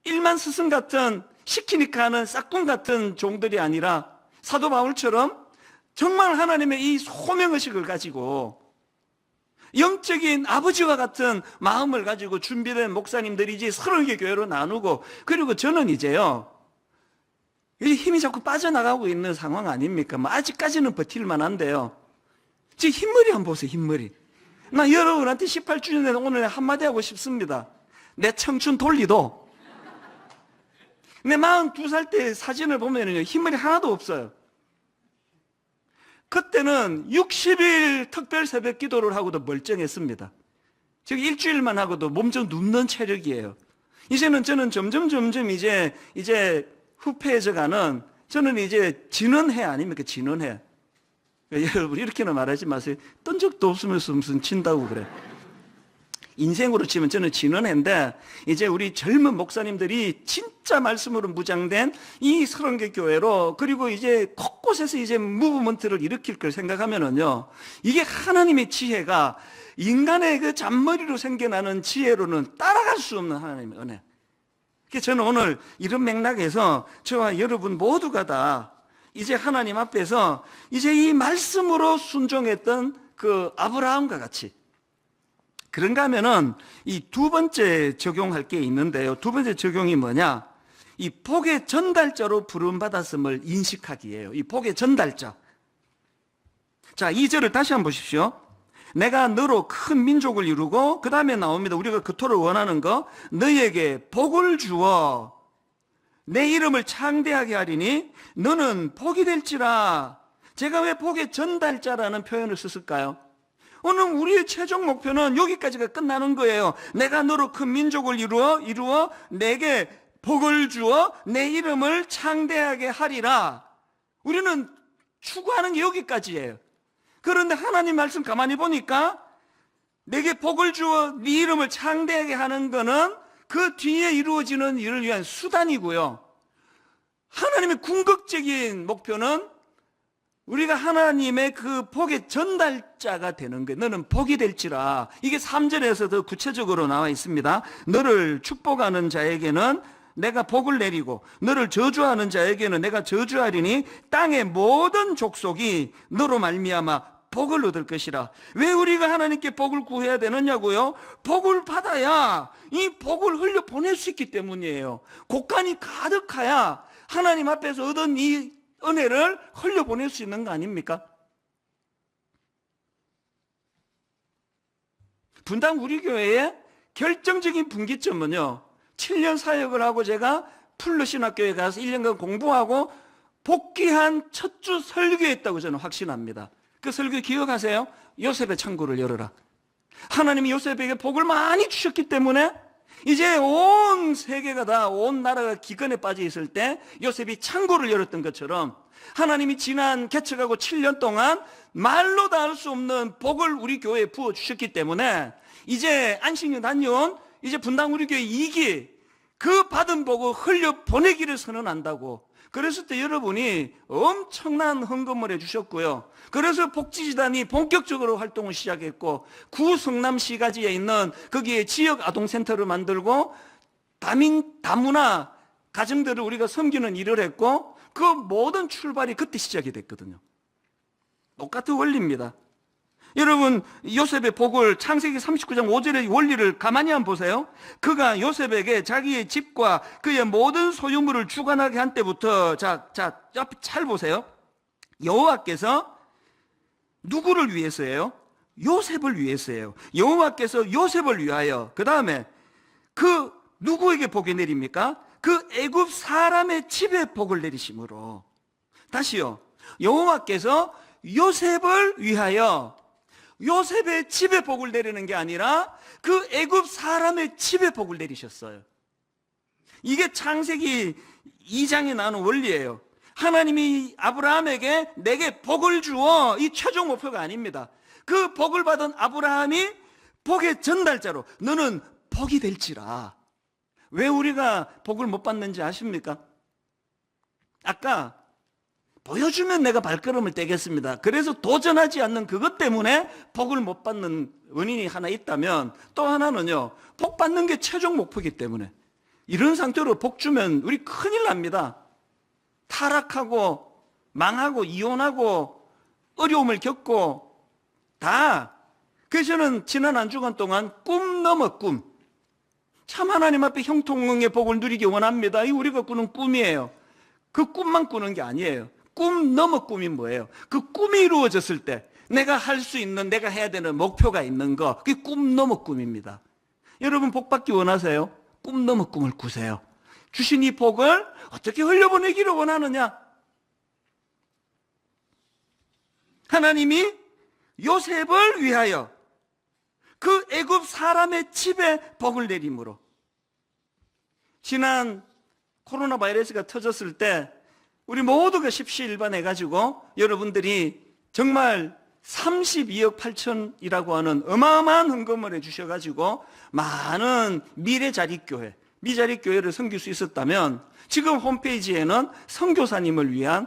1만 스승 같은 시키니까 하는 싹군 같은 종들이 아니라 사도 바울처럼 정말 하나님의 이 소명의식을 가지고 영적인 아버지와 같은 마음을 가지고 준비된 목사님들이 이제 30개 교회로 나누고, 그리고 저는 이제요 이 힘이 자꾸 빠져나가고 있는 상황 아닙니까? 뭐 아직까지는 버틸만 한데요. 지금 흰머리 한번 보세요. 흰머리. 나 여러분한테 18주년에 오늘 한마디 하고 싶습니다. 내 청춘 돌리도 내 42살 때 사진을 보면요 흰머리 하나도 없어요. 그때는 60일 특별 새벽 기도를 하고도 멀쩡했습니다. 즉 일주일만 하고도 몸 좀 눕는 체력이에요. 이제는 저는 점점 이제 후패해져가는, 저는 이제 진언해 아닙니까? 진언해. 그러니까 여러분 이렇게는 말하지 마세요. 떤 적도 없으면서 무슨 친다고 그래. 인생으로 치면 저는 진언해인데, 이제 우리 젊은 목사님들이 진짜 말씀으로 무장된 이 30개 교회로, 그리고 이제 곳곳에서 이제 무브먼트를 일으킬 걸 생각하면은요, 이게 하나님의 지혜가 인간의 그 잔머리로 생겨나는 지혜로는 따라갈 수 없는 하나님의 은혜. 그래서 저는 오늘 이런 맥락에서 저와 여러분 모두가 다 이제 하나님 앞에서 이제 이 말씀으로 순종했던 그 아브라함과 같이, 그런가 하면은 이 두 번째 적용할 게 있는데요. 두 번째 적용이 뭐냐? 이 복의 전달자로 부름받았음을 인식하기예요. 이 복의 전달자. 자, 2절을 다시 한번 보십시오. 내가 너로 큰 민족을 이루고, 그 다음에 나옵니다. 우리가 그토록 원하는 거. 너희에게 복을 주어 내 이름을 창대하게 하리니 너는 복이 될지라. 제가 왜 복의 전달자라는 표현을 썼을까요? 오늘 우리의 최종 목표는 여기까지가 끝나는 거예요. 내가 너로 큰 민족을 이루어 내게 복을 주어 내 이름을 창대하게 하리라. 우리는 추구하는 게 여기까지예요. 그런데 하나님 말씀 가만히 보니까 내게 복을 주어 네 이름을 창대하게 하는 거는 그 뒤에 이루어지는 일을 위한 수단이고요. 하나님의 궁극적인 목표는 우리가 하나님의 그 복의 전달자가 되는 거예요. 너는 복이 될지라. 이게 3절에서 더 구체적으로 나와 있습니다. 너를 축복하는 자에게는 내가 복을 내리고 너를 저주하는 자에게는 내가 저주하리니 땅의 모든 족속이 너로 말미암아 복을 얻을 것이라. 왜 우리가 하나님께 복을 구해야 되느냐고요? 복을 받아야 이 복을 흘려 보낼 수 있기 때문이에요. 곳간이 가득해야 하나님 앞에서 얻은 이 은혜를 흘려보낼 수 있는 거 아닙니까? 분당 우리 교회의 결정적인 분기점은요, 7년 사역을 하고 제가 풀르신학교에 가서 1년간 공부하고 복귀한 첫 주 설교했다고 저는 확신합니다. 그 설교 기억하세요? 요셉의 창고를 열어라. 하나님이 요셉에게 복을 많이 주셨기 때문에 이제 온 세계가 다, 온 나라가 기근에 빠져 있을 때 요셉이 창고를 열었던 것처럼 하나님이 지난 개척하고 7년 동안 말로 다 할 수 없는 복을 우리 교회에 부어주셨기 때문에 이제 안식년 다녀온 이제 분당 우리 교회 2기 그 받은 복을 흘려보내기를 선언한다고. 그랬을 때 여러분이 엄청난 헌금을 해주셨고요. 그래서 복지재단이 본격적으로 활동을 시작했고, 구성남시가지에 있는 거기에 지역 아동센터를 만들고 다문화 가정들을 우리가 섬기는 일을 했고, 그 모든 출발이 그때 시작이 됐거든요. 똑같은 원리입니다. 여러분, 요셉의 복을 창세기 39장 5절의 원리를 가만히 한번 보세요. 그가 요셉에게 자기의 집과 그의 모든 소유물을 주관하게 한 때부터, 옆에 잘 보세요. 여호와께서 누구를 위해서예요? 요셉을 위해서예요. 여호와께서 요셉을 위하여, 그 다음에 그 누구에게 복이 내립니까? 그 애굽 사람의 집에 복을 내리심으로. 다시요. 여호와께서 요셉을 위하여 요셉의 집에 복을 내리는 게 아니라 그 애굽 사람의 집에 복을 내리셨어요. 이게 창세기 2장에 나오는 원리예요. 하나님이 아브라함에게 내게 복을 주어, 이 최종 목표가 아닙니다. 그 복을 받은 아브라함이 복의 전달자로 너는 복이 될지라. 왜 우리가 복을 못 받는지 아십니까? 아까 보여주면 내가 발걸음을 떼겠습니다. 그래서 도전하지 않는 그것 때문에 복을 못 받는 원인이 하나 있다면, 또 하나는요, 복 받는 게 최종 목표이기 때문에 이런 상태로 복 주면 우리 큰일 납니다. 타락하고 망하고 이혼하고 어려움을 겪고 다. 그래서 저는 지난 한 주간 동안 꿈 넘어 꿈, 참 하나님 앞에 형통의 복을 누리기 원합니다. 이 우리가 꾸는 꿈이에요. 그 꿈만 꾸는 게 아니에요. 꿈 넘어 꿈이 뭐예요? 그 꿈이 이루어졌을 때 내가 할 수 있는, 내가 해야 되는 목표가 있는 거, 그게 꿈 넘어 꿈입니다. 여러분 복 받기 원하세요? 꿈 넘어 꿈을 꾸세요. 주신 이 복을 어떻게 흘려보내기를 원하느냐? 하나님이 요셉을 위하여 그 애굽 사람의 집에 복을 내림으로. 지난 코로나 바이러스가 터졌을 때 우리 모두가 십시일반해가지고 여러분들이 정말 32억 8천이라고 하는 어마어마한 헌금을 해주셔가지고 많은 미래자립교회, 미자립교회를 섬길 수 있었다면, 지금 홈페이지에는 선교사님을 위한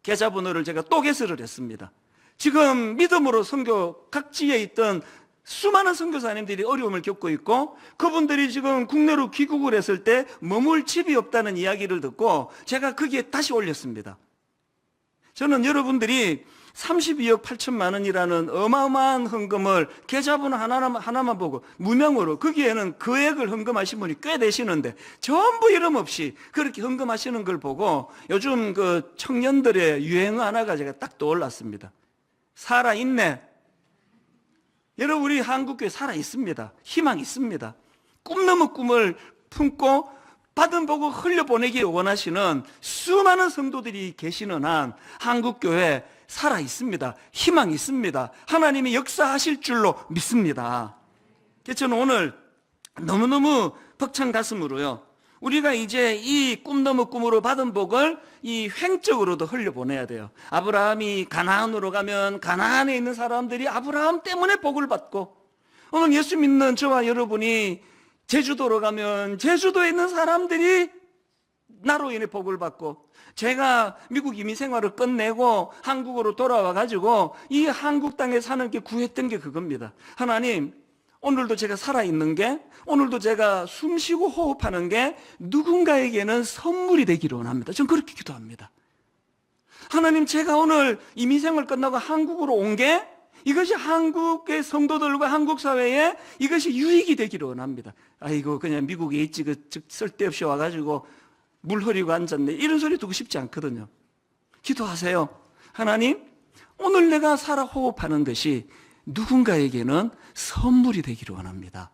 계좌번호를 제가 또 개설을 했습니다. 지금 믿음으로 선교 각지에 있던 수많은 선교사님들이 어려움을 겪고 있고, 그분들이 지금 국내로 귀국을 했을 때 머물 집이 없다는 이야기를 듣고 제가 거기에 다시 올렸습니다. 저는 여러분들이 32억 8천만 원이라는 어마어마한 헌금을 계좌번호 하나만 보고 무명으로, 거기에는 금액을 헌금하신 분이 꽤 되시는데 전부 이름 없이 그렇게 헌금하시는 걸 보고 요즘 그 청년들의 유행어 하나가 제가 딱 떠올랐습니다. 살아있네. 여러분, 우리 한국교회 살아있습니다. 희망 있습니다. 꿈 넘어 꿈을 품고 받은 복을 흘려보내기를 원하시는 수많은 성도들이 계시는 한 한국교회 살아있습니다. 희망 있습니다. 하나님이 역사하실 줄로 믿습니다. 그래서 저는 오늘 너무너무 벅찬 가슴으로요, 우리가 이제 이 꿈 넘어 꿈으로 받은 복을 이 횡적으로도 흘려보내야 돼요. 아브라함이 가나안으로 가면 가나안에 있는 사람들이 아브라함 때문에 복을 받고, 오늘 예수 믿는 저와 여러분이 제주도로 가면 제주도에 있는 사람들이 나로 인해 복을 받고, 제가 미국 이민 생활을 끝내고 한국으로 돌아와 가지고 이 한국 땅에 사는 게 구했던 게 그겁니다. 하나님, 오늘도 제가 살아있는 게, 오늘도 제가 숨쉬고 호흡하는 게 누군가에게는 선물이 되기를 원합니다. 저는 그렇게 기도합니다. 하나님, 제가 오늘 이민생활 끝나고 한국으로 온 게 이것이 한국의 성도들과 한국 사회에 이것이 유익이 되기를 원합니다. 아이고, 그냥 미국에 있지, 쓸데없이 와가지고 물 흐리고 앉았네, 이런 소리 듣고 싶지 않거든요. 기도하세요. 하나님, 오늘 내가 살아 호흡하는 것이 누군가에게는 선물이 되기를 원합니다.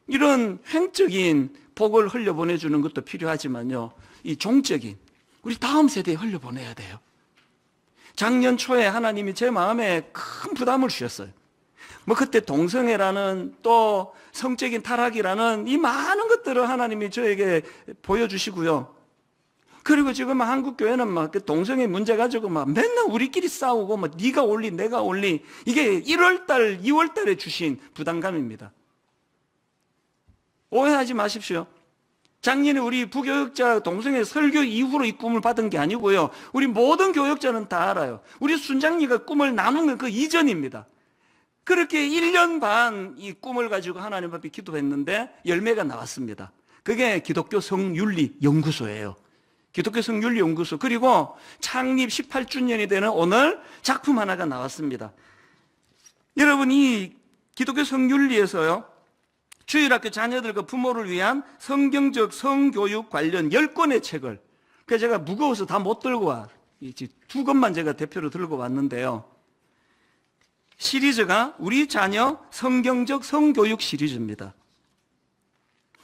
이런 횡적인 복을 흘려보내주는 것도 필요하지만요, 이 종적인, 우리 다음 세대에 흘려보내야 돼요. 작년 초에 하나님이 제 마음에 큰 부담을 주셨어요. 그때 동성애라는, 또 성적인 타락이라는 이 많은 것들을 하나님이 저에게 보여주시고요. 그리고 지금 한국 교회는 막 동성애 문제 가지고 막 맨날 우리끼리 싸우고, 막 네가 올리 내가 올리, 이게 1월달 2월달에 주신 부담감입니다. 오해하지 마십시오. 작년에 우리 부교역자 동성애 설교 이후로 이 꿈을 받은 게 아니고요, 우리 모든 교역자는 다 알아요. 우리 순장님과 꿈을 나눈 건 그 이전입니다. 그렇게 1년 반 이 꿈을 가지고 하나님 앞에 기도했는데 열매가 나왔습니다. 그게 기독교 성윤리 연구소예요. 기독교 성윤리 연구소. 그리고 창립 18주년이 되는 오늘 작품 하나가 나왔습니다. 여러분, 이 기독교 성윤리에서요, 주일학교 자녀들과 부모를 위한 성경적 성교육 관련 10권의 책을, 그래서 제가 무거워서 다 못 들고 와, 2권만 제가 대표로 들고 왔는데요. 시리즈가 우리 자녀 성경적 성교육 시리즈입니다.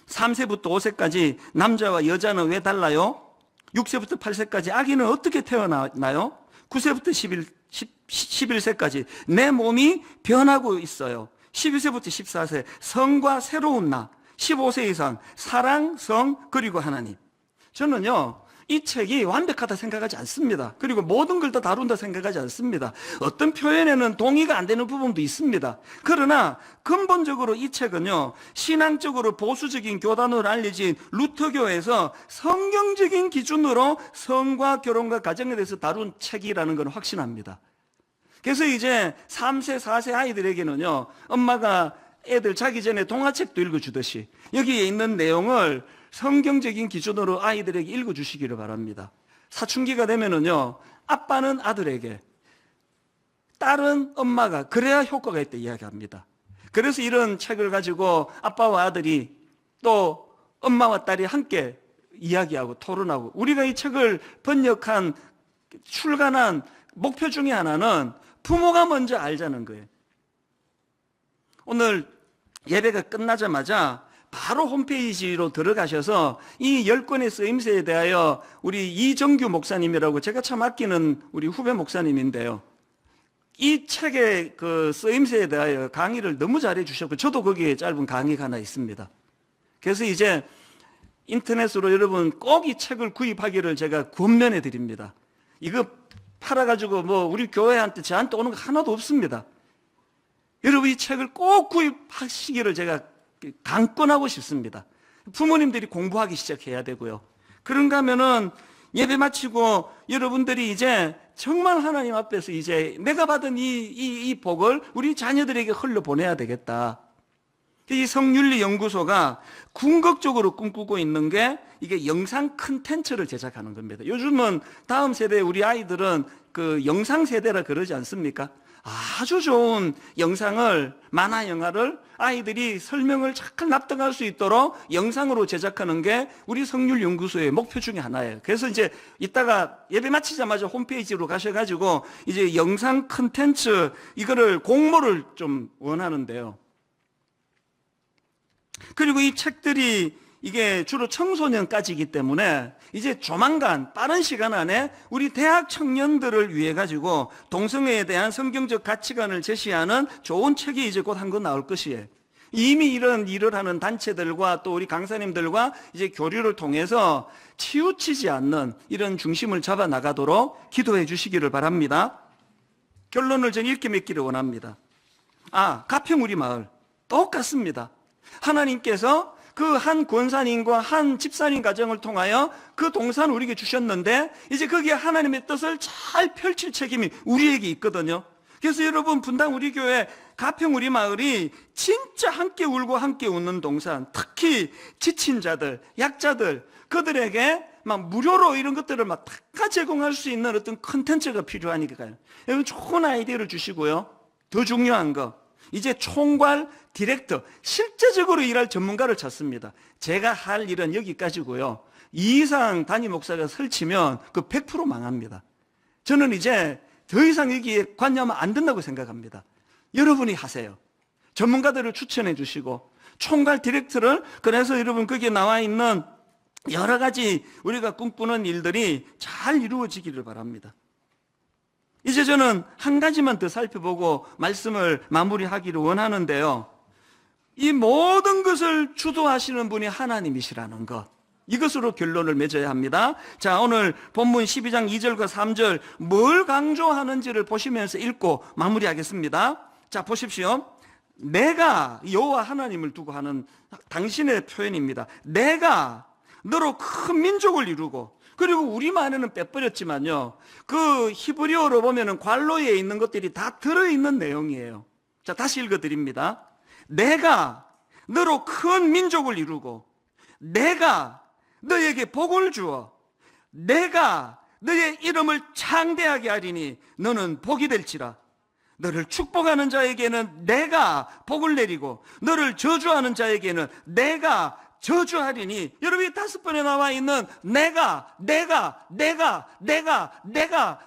3세부터 5세까지 남자와 여자는 왜 달라요? 6세부터 8세까지 아기는 어떻게 태어나요? 9세부터 11세까지 내 몸이 변하고 있어요. 12세부터 14세 성과 새로운 나, 15세 이상 사랑, 성, 그리고 하나님. 저는요 이 책이 완벽하다 생각하지 않습니다. 그리고 모든 걸 다 다룬다 생각하지 않습니다. 어떤 표현에는 동의가 안 되는 부분도 있습니다. 그러나 근본적으로 이 책은요 신앙적으로 보수적인 교단으로 알려진 루터교에서 성경적인 기준으로 성과 결혼과 가정에 대해서 다룬 책이라는 건 확신합니다. 그래서 이제 3세, 4세 아이들에게는요 엄마가 애들 자기 전에 동화책도 읽어주듯이 여기에 있는 내용을 성경적인 기준으로 아이들에게 읽어주시기를 바랍니다. 사춘기가 되면은요 아빠는 아들에게, 딸은 엄마가, 그래야 효과가 있다 이야기합니다. 그래서 이런 책을 가지고 아빠와 아들이 또 엄마와 딸이 함께 이야기하고 토론하고, 우리가 이 책을 번역한 출간한 목표 중에 하나는 부모가 먼저 알자는 거예요. 오늘 예배가 끝나자마자 바로 홈페이지로 들어가셔서 이 10권의 쓰임새에 대하여 우리 이정규 목사님이라고 제가 참 아끼는 우리 후배 목사님인데요, 이 책의 그 쓰임새에 대하여 강의를 너무 잘해 주셨고 저도 거기에 짧은 강의가 하나 있습니다. 그래서 이제 인터넷으로 여러분 꼭 이 책을 구입하기를 제가 권면해 드립니다. 이거 팔아가지고 뭐 우리 교회한테 저한테 오는 거 하나도 없습니다. 여러분 이 책을 꼭 구입하시기를 제가 강권하고 싶습니다. 부모님들이 공부하기 시작해야 되고요. 그런가 하면은 예배 마치고 여러분들이 이제 정말 하나님 앞에서 이제 내가 받은 이 복을 우리 자녀들에게 흘려보내야 되겠다. 이 성윤리연구소가 궁극적으로 꿈꾸고 있는 게 이게 영상 콘텐츠를 제작하는 겁니다. 요즘은 다음 세대 우리 아이들은 그 영상 세대라 그러지 않습니까? 아주 좋은 영상을, 만화 영화를 아이들이 설명을 잘 납득할 수 있도록 영상으로 제작하는 게 우리 성률연구소의 목표 중에 하나예요. 그래서 이제 이따가 예배 마치자마자 홈페이지로 가셔가지고 이제 영상 콘텐츠 이거를 공모를 좀 원하는데요. 그리고 이 책들이 이게 주로 청소년까지이기 때문에 이제 조만간 빠른 시간 안에 우리 대학 청년들을 위해 가지고 동성애에 대한 성경적 가치관을 제시하는 좋은 책이 이제 곧 한 권 나올 것이에요. 이미 이런 일을 하는 단체들과 또 우리 강사님들과 이제 교류를 통해서 치우치지 않는 이런 중심을 잡아 나가도록 기도해 주시기를 바랍니다. 결론을 전 이렇게 맺기를 원합니다. 가평 우리 마을 똑같습니다. 하나님께서 그 한 권사님과 한 집사님 가정을 통하여 그 동산을 우리에게 주셨는데 이제 거기에 하나님의 뜻을 잘 펼칠 책임이 우리에게 있거든요. 그래서 여러분 분당 우리 교회 가평 우리 마을이 진짜 함께 울고 함께 웃는 동산, 특히 지친 자들, 약자들, 그들에게 막 무료로 이런 것들을 막 다 제공할 수 있는 어떤 컨텐츠가 필요하니까요. 여러분 좋은 아이디어를 주시고요. 더 중요한 거, 이제 총괄 디렉터, 실제적으로 일할 전문가를 찾습니다. 제가 할 일은 여기까지고요. 이 이상 담임 목사가 설치면 그 100% 망합니다. 저는 이제 더 이상 여기에 관여하면 안 된다고 생각합니다. 여러분이 하세요. 전문가들을 추천해 주시고 총괄 디렉터를, 그래서 여러분 거기에 나와 있는 여러 가지 우리가 꿈꾸는 일들이 잘 이루어지기를 바랍니다. 이제 저는 한 가지만 더 살펴보고 말씀을 마무리하기를 원하는데요. 이 모든 것을 주도하시는 분이 하나님이시라는 것, 이것으로 결론을 맺어야 합니다. 자, 오늘 본문 12장 2절과 3절 뭘 강조하는지를 보시면서 읽고 마무리하겠습니다. 자, 보십시오. 내가, 여호와 하나님을 두고 하는 당신의 표현입니다. 내가 너로 큰 민족을 이루고, 그리고 우리말에는 빼버렸지만요, 그 히브리어로 보면은 관로에 있는 것들이 다 들어있는 내용이에요. 자, 다시 읽어드립니다. 내가 너로 큰 민족을 이루고, 내가 너에게 복을 주어, 내가 너의 이름을 창대하게 하리니 너는 복이 될지라. 너를 축복하는 자에게는 내가 복을 내리고, 너를 저주하는 자에게는 내가 저주하리니. 여러분이 5번에 나와 있는 내가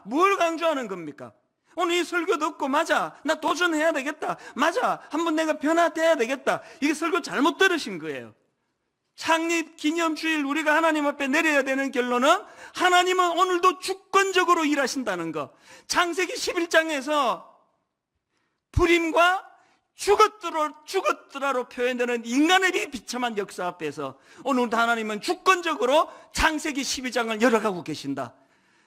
뭘 강조하는 겁니까? 오늘 이 설교 듣고 맞아, 나 도전해야 되겠다, 맞아, 한번 내가 변화돼야 되겠다, 이게 설교 잘못 들으신 거예요. 창립 기념주일 우리가 하나님 앞에 내려야 되는 결론은 하나님은 오늘도 주권적으로 일하신다는 것. 창세기 11장에서 불임과 죽었더라로 표현되는 인간의 비참한 역사 앞에서 오늘도 하나님은 주권적으로 창세기 12장을 열어가고 계신다.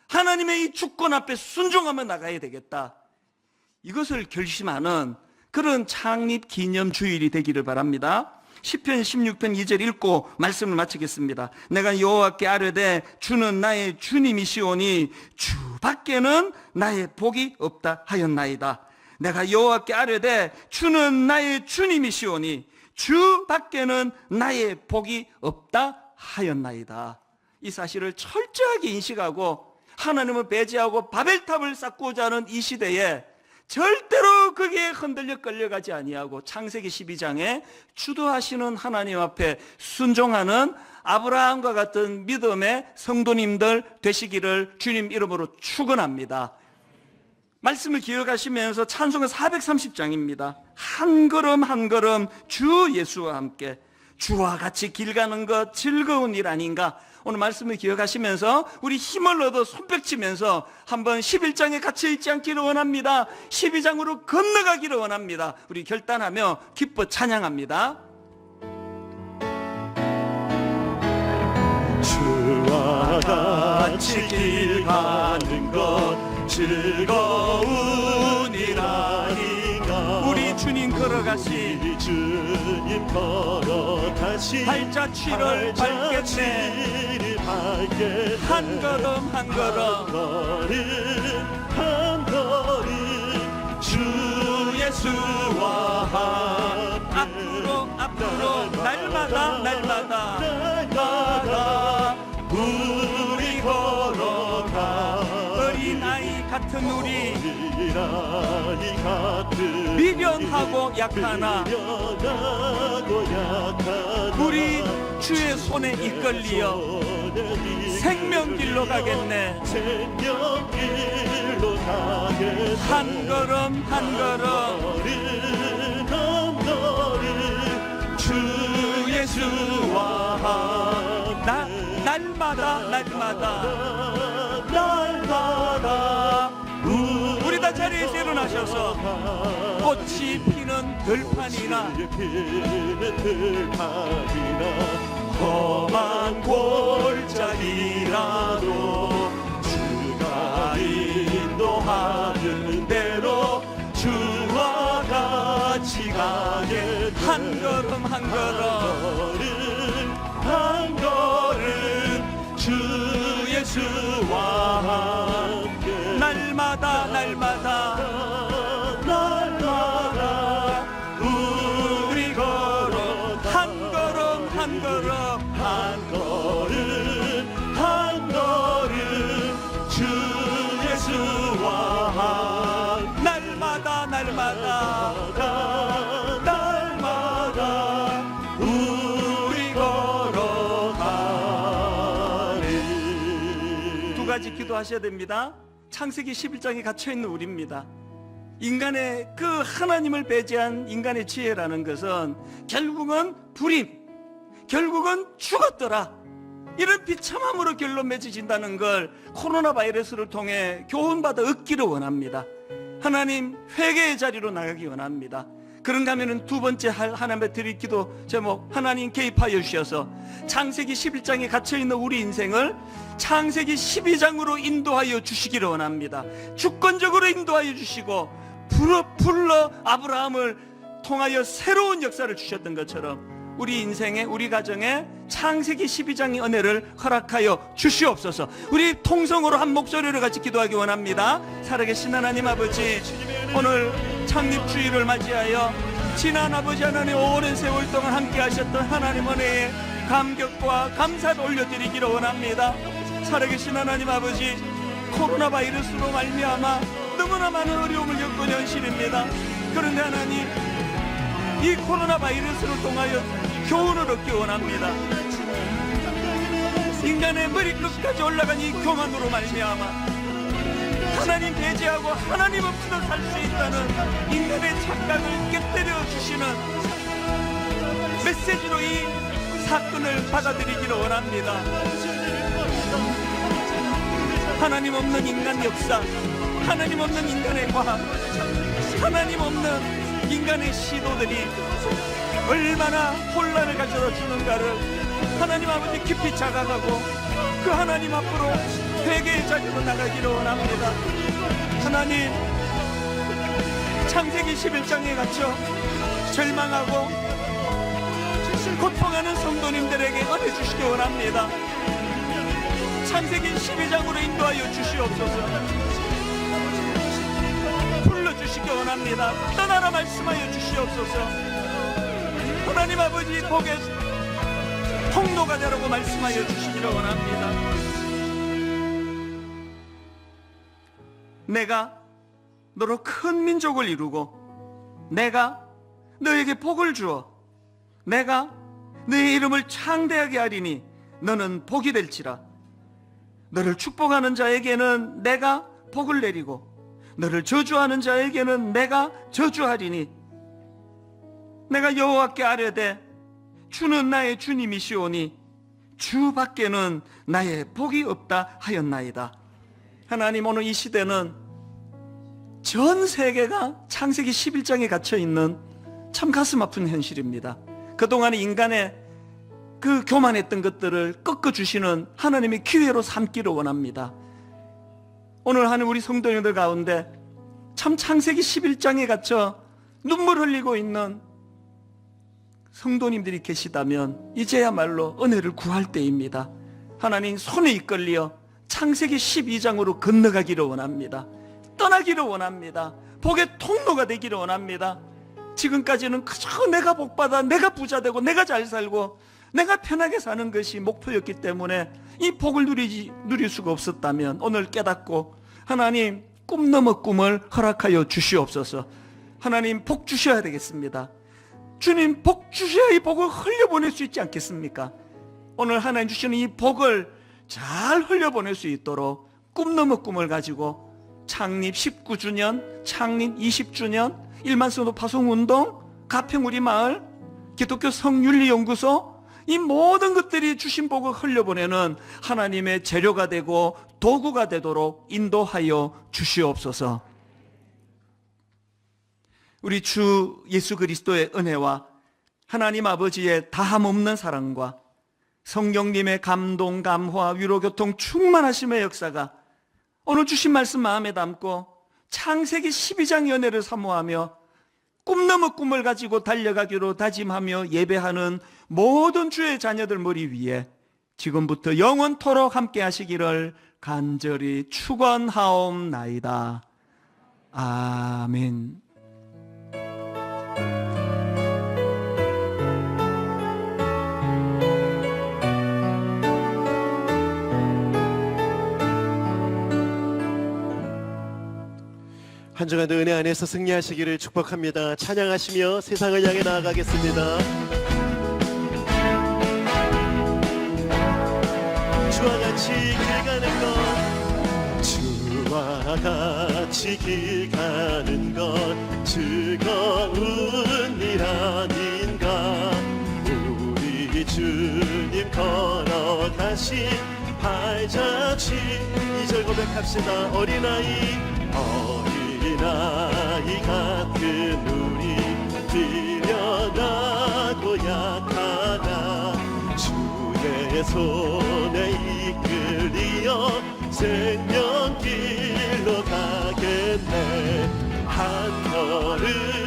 하나님의 이 주권 앞에 순종하며 나가야 되겠다. 이것을 결심하는 그런 창립 기념주일이 되기를 바랍니다. 시편 16편 2절 읽고 말씀을 마치겠습니다. 내가 여호와께 아뢰되 주는 나의 주님이시오니 주 밖에는 나의 복이 없다 하였나이다. 내가 여호와께 아뢰되 주는 나의 주님이시오니 주 밖에는 나의 복이 없다 하였나이다. 이 사실을 철저하게 인식하고 하나님을 배제하고 바벨탑을 쌓고자 하는 이 시대에 절대로 거기에 흔들려 끌려가지 아니하고 창세기 12장에 주도하시는 하나님 앞에 순종하는 아브라함과 같은 믿음의 성도님들 되시기를 주님 이름으로 축원합니다. 말씀을 기억하시면서 찬송은 430장입니다. 한 걸음 한 걸음 주 예수와 함께 주와 같이 길 가는 것 즐거운 일 아닌가. 오늘 말씀을 기억하시면서 우리 힘을 얻어 손뼉치면서 한번 11장에 갇혀있지 않기를 원합니다. 12장으로 건너가기를 원합니다. 우리 결단하며 기뻐 찬양합니다. 주와 같이 길 가는 것 즐거운 일 아닌가. 우리 주님 걸어가시 우리 주님 걸어가시 팔자취를 밟겠네. 한 걸음 한 걸음 한 걸음 주 예수와 함께 앞으로 날마다 우리 걸어가 어린아이 같은 우리 어린아이 같은 미련하고 약하나 우리 주의 손에 이끌리어 생명길로 가겠네. 생명길로 가겠네. 한 걸음 한 걸음 한 걸음 주 예수와 함께 날마다 우리 다 자리에서 일어나셔서 꽃이 피는 들판이나 험한 골짜기라도 주가 인도하는 대로 주와 같이 가게 한 걸음 한 걸음 한 걸음 주 예수와 함께 날마다 우리 걸어 한 걸음 한 걸음 한 걸음 주 예수와 함께 날마다 우리 걸어가리. 두 가지 기도하셔야 됩니다. 창세기 11장에 갇혀있는 우리입니다. 인간의 그 하나님을 배제한 인간의 지혜라는 것은 결국은 불임, 결국은 죽었더라, 이런 비참함으로 결론 맺어진다는 걸 코로나 바이러스를 통해 교훈받아 얻기를 원합니다. 하나님 회개의 자리로 나가기 원합니다. 그런가 하면 두 번째 하나님의 드릴 기도 제목, 하나님 개입하여 주셔서 창세기 11장에 갇혀있는 우리 인생을 창세기 12장으로 인도하여 주시기를 원합니다. 주권적으로 인도하여 주시고 불러 아브라함을 통하여 새로운 역사를 주셨던 것처럼 우리 인생에, 우리 가정에 창세기 12장의 은혜를 허락하여 주시옵소서. 우리 통성으로 한 목소리로 같이 기도하기 원합니다. 살아계신 하나님 아버지, 오늘 창립주의를 맞이하여 지난 아버지 하나님 오랜 세월 동안 함께 하셨던 하나님 은혜에 감격과 감사를 올려드리기를 원합니다. 살아계신 하나님 아버지, 코로나 바이러스로 말미암아 너무나 많은 어려움을 겪고 있는 현실입니다. 그런데 하나님, 이 코로나 바이러스를 통하여 교훈을 얻기 원합니다. 인간의 머리끝까지 올라간 이 교만으로 말미암아 하나님 배제하고 하나님 없이도 살 수 있다는 인간의 착각을 깨뜨려 주시는 메시지로 이 사건을 받아들이기를 원합니다. 하나님 없는 인간 역사, 하나님 없는 인간의 과학, 하나님 없는 인간의 시도들이 얼마나 혼란을 가져다 주는가를 하나님 아버지 깊이 자각하고 그 하나님 앞으로 회개의 자리로 나가기를 원합니다. 하나님, 창세기 11장에 갇혀 절망하고 고통하는 성도님들에게 은혜 주시기 원합니다. 창세기 12장으로 인도하여 주시옵소서. 불러주시기 원합니다. 떠나라 말씀하여 주시옵소서. 하나님 아버지 복의 통로가 되라고 말씀하여 주시기를 원합니다. 내가 너로 큰 민족을 이루고 내가 너에게 복을 주어 내가 너의 이름을 창대하게 하리니 너는 복이 될지라. 너를 축복하는 자에게는 내가 복을 내리고 너를 저주하는 자에게는 내가 저주하리니 내가 여호와께 아뢰되 주는 나의 주님이시오니 주 밖에는 나의 복이 없다 하였나이다. 하나님, 오늘 이 시대는 전 세계가 창세기 11장에 갇혀있는 참 가슴 아픈 현실입니다. 그동안 인간의 그 교만했던 것들을 꺾어주시는 하나님의 기회로 삼기를 원합니다. 오늘 하는 우리 성도님들 가운데 참 창세기 11장에 갇혀 눈물 흘리고 있는 성도님들이 계시다면 이제야말로 은혜를 구할 때입니다. 하나님 손에 이끌려 창세기 12장으로 건너가기를 원합니다. 떠나기를 원합니다. 복의 통로가 되기를 원합니다. 지금까지는 그저 내가 복받아, 내가 부자되고, 내가 잘 살고, 내가 편하게 사는 것이 목표였기 때문에 이 복을 누릴 수가 없었다면 오늘 깨닫고 하나님, 꿈 넘어 꿈을 허락하여 주시옵소서. 하나님, 복 주셔야 되겠습니다. 주님, 복 주셔야 이 복을 흘려보낼 수 있지 않겠습니까? 오늘 하나님 주시는 이 복을 잘 흘려보낼 수 있도록 꿈 넘어 꿈을 가지고 창립 19주년, 창립 20주년, 일만성도 파송운동, 가평 우리 마을, 기독교 성윤리연구소, 이 모든 것들이 주신 복을 흘려보내는 하나님의 재료가 되고 도구가 되도록 인도하여 주시옵소서. 우리 주 예수 그리스도의 은혜와 하나님 아버지의 다함없는 사랑과 성령님의 감동, 감화, 위로, 교통, 충만하심의 역사가 오늘 주신 말씀 마음에 담고 창세기 12장의 은혜를 사모하며 꿈 넘어 꿈을 가지고 달려가기로 다짐하며 예배하는 모든 주의 자녀들 머리 위에 지금부터 영원토록 함께 하시기를 간절히 축원하옵나이다. 아멘. 한 주간도 은혜 안에서 승리하시기를 축복합니다. 찬양하시며 세상을 향해 나아가겠습니다. 주와 같이 길 가는 것, 주와 같이 길 가는 것 즐거운 일 아닌가. 우리 주님 걸어가신 발자취 2절 고백합시다. 어린아이 같은 우리 뛰어나고 약하나 주의 손에 이끌리어 생명길로 가겠네. 한 걸음